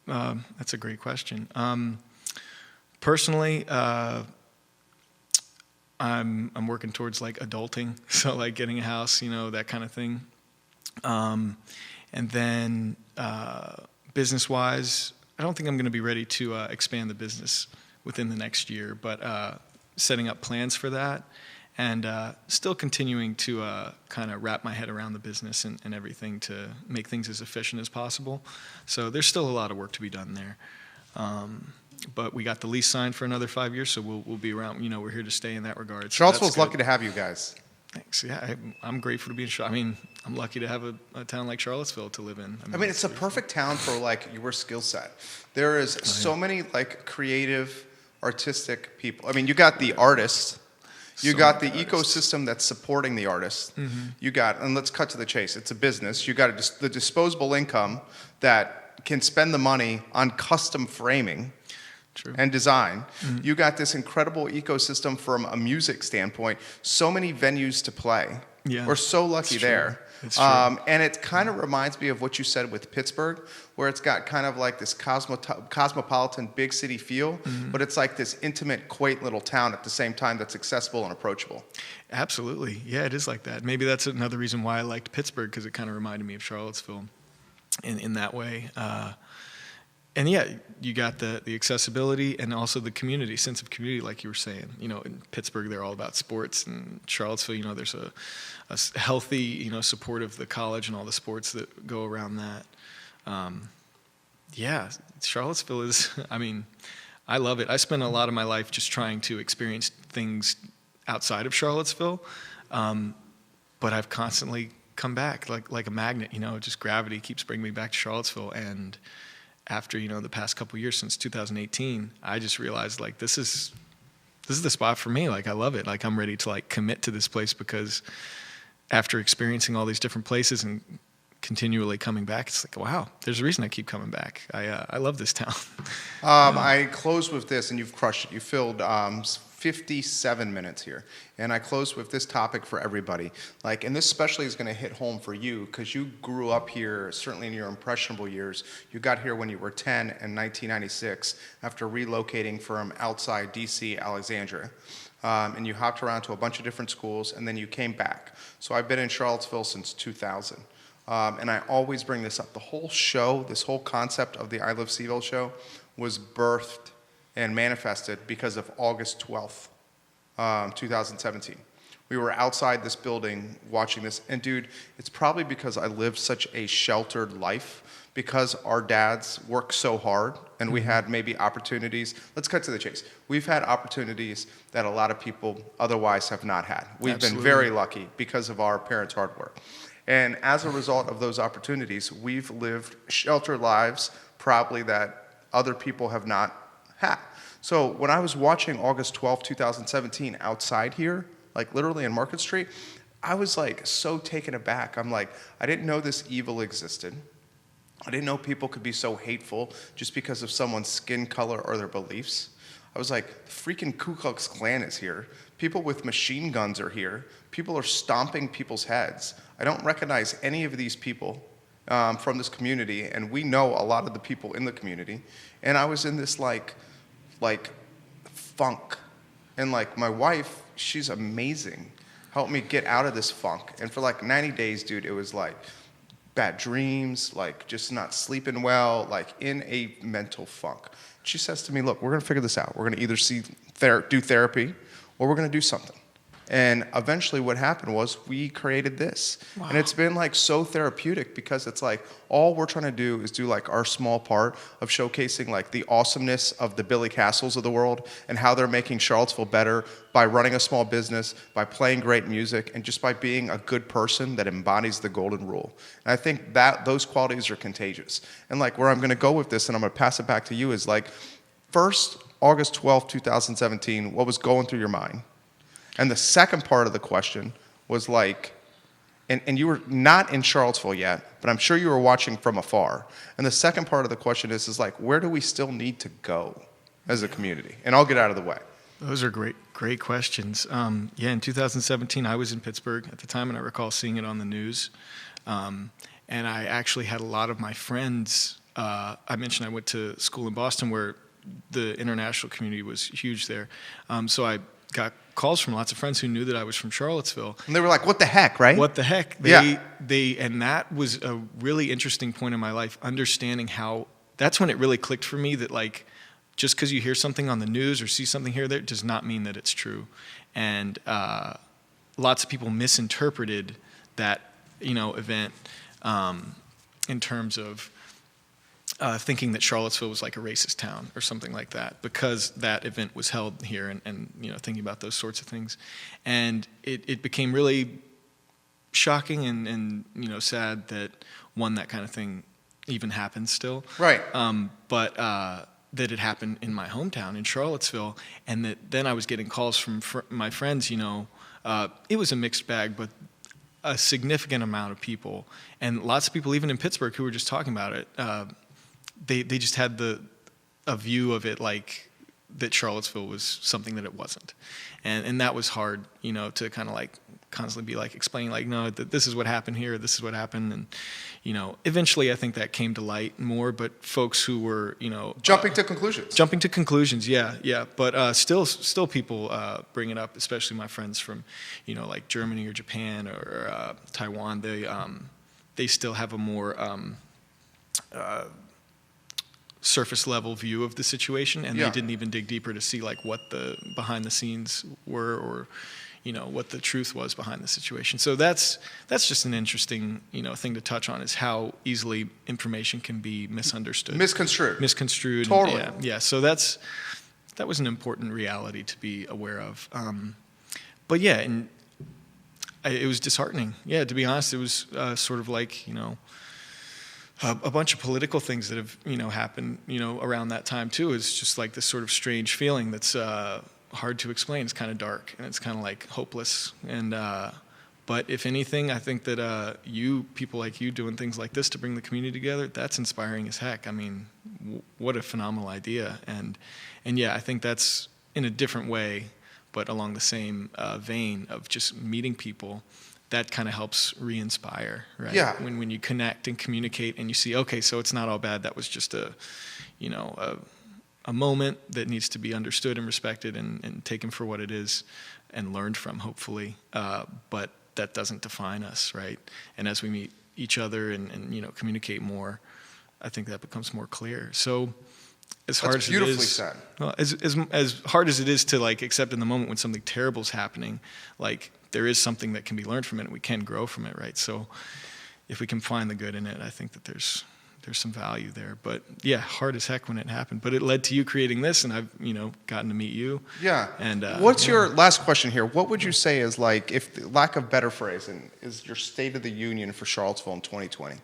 That's a great question. Personally, I'm working towards like adulting, so like getting a house, that kind of thing. And then business-wise, I don't think I'm going to be ready to expand the business within the next year, but setting up plans for that. And still continuing to kind of wrap my head around the business and everything to make things as efficient as possible. So there's still a lot of work to be done there. But we got the lease signed for another 5 years, so we'll be around. We're here to stay in that regard. So Charlottesville's lucky to have you guys. Thanks. Yeah, I'm grateful to be in Charlottesville. I mean, I'm lucky to have a town like Charlottesville to live in. I mean, it's a perfect town for like your skill set. There is so many like creative, artistic people. I mean, you got the artists. You got the ecosystem that's supporting the artist. Mm-hmm. You got, and let's cut to the chase. It's a business. You got the disposable income that can spend the money on custom framing. True. And design. Mm-hmm. You got this incredible ecosystem from a music standpoint. So many venues to play. Yeah. We're so lucky there. It's true. And it kind of reminds me of what you said with Pittsburgh, where it's got kind of like this cosmopolitan big city feel, mm-hmm. but it's like this intimate, quaint little town at the same time that's accessible and approachable. Absolutely. Yeah, it is like that. Maybe that's another reason why I liked Pittsburgh, because it kind of reminded me of Charlottesville in that way. And yeah, you got the accessibility and also the community, sense of community, like you were saying. In Pittsburgh, they're all about sports. And Charlottesville, there's a healthy, support of the college and all the sports that go around that. Yeah, Charlottesville is, I love it. I spent a lot of my life just trying to experience things outside of Charlottesville. But I've constantly come back like a magnet. Just gravity keeps bringing me back to Charlottesville. And after the past couple years, since 2018, I just realized like this is the spot for me. Like I love it. Like I'm ready to like commit to this place, because after experiencing all these different places and continually coming back, it's like, wow, there's a reason I keep coming back. I love this town. I close with this, and you've crushed it. You filled 57 minutes here, and I close with this topic for everybody. Like, and this especially is going to hit home for you, because you grew up here, certainly in your impressionable years. You got here when you were 10 in 1996 after relocating from outside D.C., Alexandria. And you hopped around to a bunch of different schools, and then you came back. So I've been in Charlottesville since 2000. And I always bring this up. The whole show, this whole concept of the I Love CVille show was birthed and manifested because of August 12th, 2017. We were outside this building watching this. And dude, it's probably because I lived such a sheltered life, because our dads worked so hard, and we had maybe opportunities. Let's cut to the chase. We've had opportunities that a lot of people otherwise have not had. We've been very lucky because of our parents' hard work. And as a result of those opportunities, we've lived sheltered lives probably that other people have not had. So when I was watching August 12, 2017 outside here, like literally in Market Street, I was like so taken aback. I'm like, I didn't know this evil existed. I didn't know people could be so hateful just because of someone's skin color or their beliefs. I was like, freaking Ku Klux Klan is here. People with machine guns are here. People are stomping people's heads. I don't recognize any of these people from this community, and we know a lot of the people in the community. And I was in this like funk. And like my wife, she's amazing, helped me get out of this funk. And for like 90 days, dude, it was like bad dreams, like just not sleeping well, like in a mental funk. She says to me, look, we're going to figure this out. We're going to either do therapy, or we're going to do something. And eventually what happened was we created this. Wow. And it's been like so therapeutic, because it's like all we're trying to do is do like our small part of showcasing like the awesomeness of the Billy Castles of the world and how they're making Charlottesville better by running a small business, by playing great music, and just by being a good person that embodies the golden rule. And I think that those qualities are contagious. And like where I'm going to go with this, and I'm going to pass it back to you, is like first, August 12, 2017, what was going through your mind? And the second part of the question was like, and you were not in Charlottesville yet, but I'm sure you were watching from afar. And the second part of the question is like, where do we still need to go as a community? And I'll get out of the way. Those are great questions. In 2017, I was in Pittsburgh at the time, and I recall seeing it on the news. And I actually had a lot of my friends. I mentioned I went to school in Boston, where the international community was huge there. So I got calls from lots of friends who knew that I was from Charlottesville. And they were like, what the heck, right? What the heck? And that was a really interesting point in my life, understanding how, that's when it really clicked for me that like, just because you hear something on the news or see something here or there does not mean that it's true. And lots of people misinterpreted that, event in terms of thinking that Charlottesville was like a racist town or something like that, because that event was held here, and thinking about those sorts of things. And it became really shocking and sad that, one, that kind of thing even happens still. Right. But that it happened in my hometown in Charlottesville, and that then I was getting calls from my friends, it was a mixed bag, but a significant amount of people, and lots of people even in Pittsburgh who were just talking about it, they just had a view of it like that Charlottesville was something that it wasn't. And that was hard, to kind of like constantly be like explaining like, no, this is what happened here, this is what happened. And, eventually I think that came to light more, but folks who were, Jumping to conclusions. Yeah. But still people bring it up, especially my friends from, like Germany or Japan or Taiwan. They still have a more surface level view of the situation, and they didn't even dig deeper to see like what the behind the scenes were, or what the truth was behind the situation. So that's just an interesting thing to touch on, is how easily information can be misconstrued. Totally. Yeah. So that was an important reality to be aware of. But yeah, and it was disheartening. Yeah, to be honest, it was sort of like, a bunch of political things that have, happened, around that time too. It's just like this sort of strange feeling that's hard to explain. It's kind of dark and it's kind of like hopeless. And but if anything, I think that people like you doing things like this to bring the community together, that's inspiring as heck. I mean, what a phenomenal idea. And yeah, I think that's in a different way, but along the same vein of just meeting people. That kind of helps re-inspire, right? Yeah. When you connect and communicate and you see, okay, so it's not all bad. That was just a moment that needs to be understood and respected and taken for what it is and learned from, hopefully. But that doesn't define us, right? And as we meet each other and communicate more, I think that becomes more clear. So as hard as it is, beautifully said. Well, as hard as it is to like accept in the moment when something terrible is happening, like there is something that can be learned from it and we can grow from it, right? So if we can find the good in it, I think that there's some value there. But yeah, hard as heck when it happened. But it led to you creating this, and I've gotten to meet you. Yeah. And what's your last question here? What would you say is like, if lack of better phrasing, is your state of the union for Charlottesville in 2020?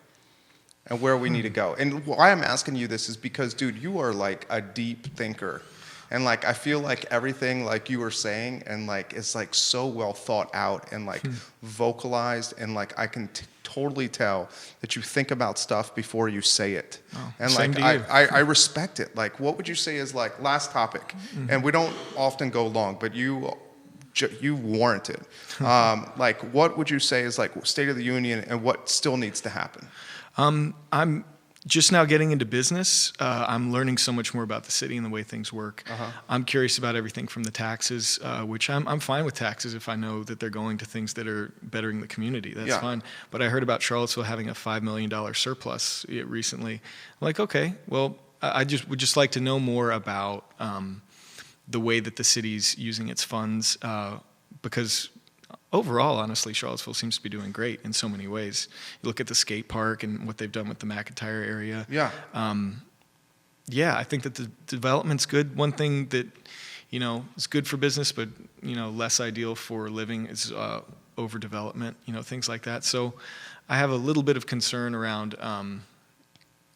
And where we need to go. And why I'm asking you this is because, dude, you are like a deep thinker. And like, I feel like everything like you were saying and like, it's like so well thought out and like vocalized. And like, I can totally tell that you think about stuff before you say it. Oh, and same like, to you. I respect it. Like, what would you say is like, last topic? And we don't often go long, but you warrant it. Like, what would you say is like state of the union and what still needs to happen? I'm just now getting into business. I'm learning so much more about the city and the way things work. I'm curious about everything from the taxes, which I'm fine with taxes if I know that they're going to things that are bettering the community. That's fine. But I heard about Charlottesville having a $5 million surplus recently. I'm like, okay, well, I would just like to know more about the way that the city's using its funds, because overall, honestly, Charlottesville seems to be doing great in so many ways. You look at the skate park and what they've done with the McIntyre area. Yeah. Yeah, I think that the development's good. One thing that, is good for business, but, less ideal for living is overdevelopment, things like that. So I have a little bit of concern around,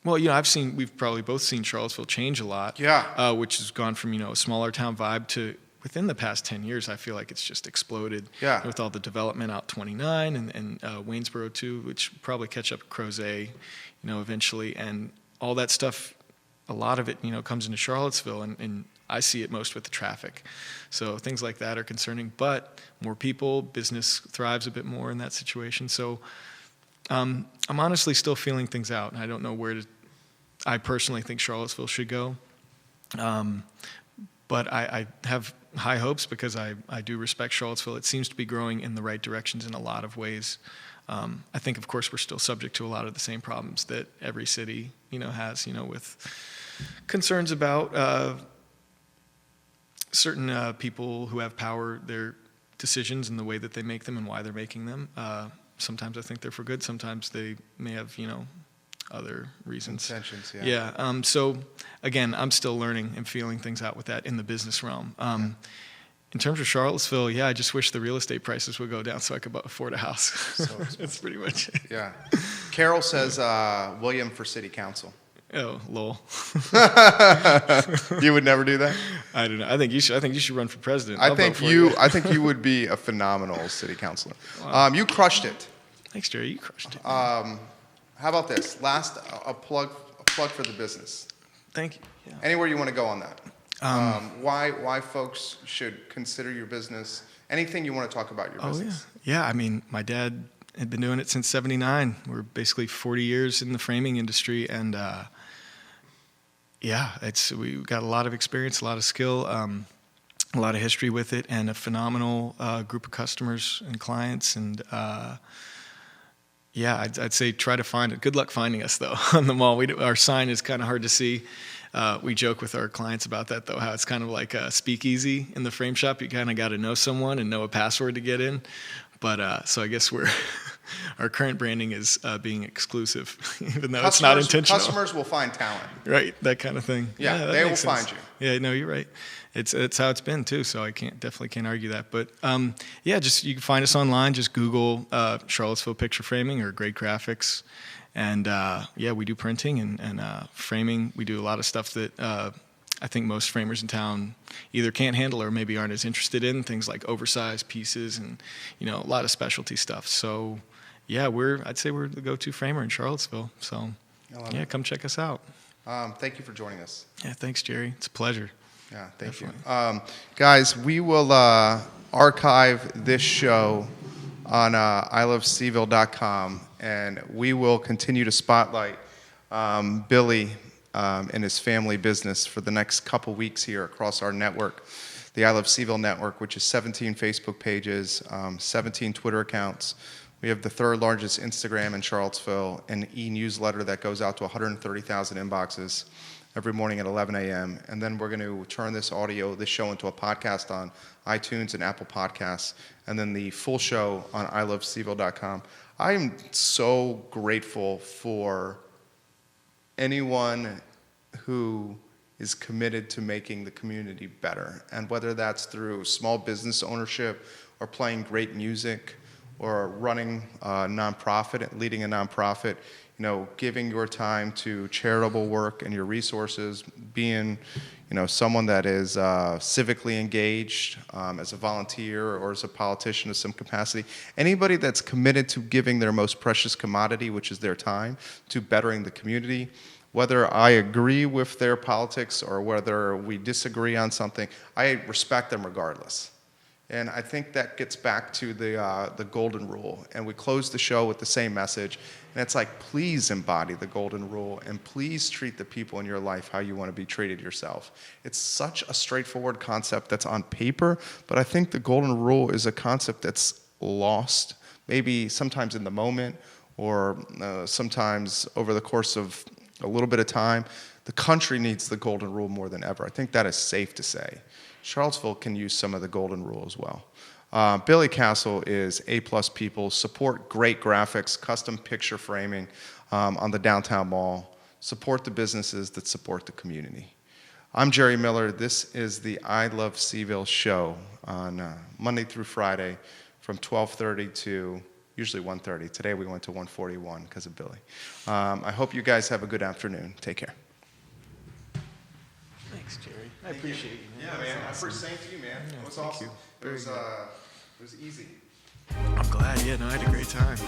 we've probably both seen Charlottesville change a lot. Yeah. Which has gone from, a smaller town vibe to within the past 10 years, I feel like it's just exploded. Yeah. With all the development out 29 and Waynesboro too, which will probably catch up to Crozet, eventually. And all that stuff, a lot of it, comes into Charlottesville, and I see it most with the traffic. So things like that are concerning, but more people, business thrives a bit more in that situation. So I'm honestly still feeling things out, and I don't know I personally think Charlottesville should go. But I have high hopes because I do respect Charlottesville. It seems to be growing in the right directions in a lot of ways. I think, of course, we're still subject to a lot of the same problems that every city, has, with concerns about certain people who have power, their decisions and the way that they make them and why they're making them. Sometimes I think they're for good. Sometimes they may have, other reasons. Intentions, yeah. Yeah. So again, I'm still learning and feeling things out with that in the business realm. In terms of Charlottesville, I just wish the real estate prices would go down so I could afford a house. So that's pretty much it. Yeah. Carol says William for city council. Oh, lol. You would never do that? I don't know. I think you should run for president. I think you would be a phenomenal city councilor. Wow. You crushed it. Thanks, Jerry. You crushed it. How about this? Last, a plug for the business. Thank you. Yeah. Anywhere you want to go on that. Why folks should consider your business. Anything you want to talk about your business. Yeah. I mean, my dad had been doing it since '79. We're basically 40 years in the framing industry, and we got a lot of experience, a lot of skill, a lot of history with it, and a phenomenal group of customers and clients, and I'd say try to find it. Good luck finding us, though, on the mall. Our sign is kind of hard to see. We joke with our clients about that, though, how it's kind of like a speakeasy in the frame shop. You kind of got to know someone and know a password to get in. But so I guess we're Our current branding is being exclusive, even though it's not intentional. Customers will find talent. Right, that kind of thing. Yeah, that they will makes sense. find you. Yeah, no, you're right. It's how it's been too. So I definitely can't argue that. But yeah, just you can find us online. Just Google Charlottesville picture framing or great graphics, and yeah, we do printing and framing. We do a lot of stuff that I think most framers in town either can't handle or maybe aren't as interested in. Things like oversized pieces and a lot of specialty stuff. So yeah, I'd say we're the go-to framer in Charlottesville. So yeah, come check us out. Thank you for joining us. Yeah, thanks, Jerry. It's a pleasure. Yeah, thank Definitely. you. Guys, we will archive this show on ilovecville.com, and we will continue to spotlight Billy and his family business for the next couple weeks here across our network, the I Love CVille network, which is 17 Facebook pages, 17 Twitter accounts. We have the third largest Instagram in Charlottesville, an e-newsletter that goes out to 130,000 inboxes every morning at 11 a.m. And then we're going to turn this show into a podcast on iTunes and Apple Podcasts, and then the full show on ilovecville.com. I am so grateful for anyone who is committed to making the community better. And whether that's through small business ownership or playing great music or running a nonprofit, leading a nonprofit, giving your time to charitable work and your resources, being, someone that is civically engaged as a volunteer or as a politician of some capacity. Anybody that's committed to giving their most precious commodity, which is their time, to bettering the community, whether I agree with their politics or whether we disagree on something, I respect them regardless. And I think that gets back to the golden rule. And we close the show with the same message. And it's like, please embody the golden rule and please treat the people in your life how you want to be treated yourself. It's such a straightforward concept that's on paper, but I think the golden rule is a concept that's lost, maybe sometimes in the moment or sometimes over the course of a little bit of time. The country needs the golden rule more than ever. I think that is safe to say. Charlottesville can use some of the golden rule as well. Billy Castle is A+ people. Support great graphics, custom picture framing on the downtown mall. Support the businesses that support the community. I'm Jerry Miller. This is the I Love CVille Show on Monday through Friday from 12:30 to usually 1:30. Today we went to 1:41 because of Billy. I hope you guys have a good afternoon. Take care. Thanks, Jerry. I appreciate you. Yeah, man. Awesome. Same to you, man. Yeah, It was thank awesome. you. It was easy. I'm glad. Yeah, no, I had a great time.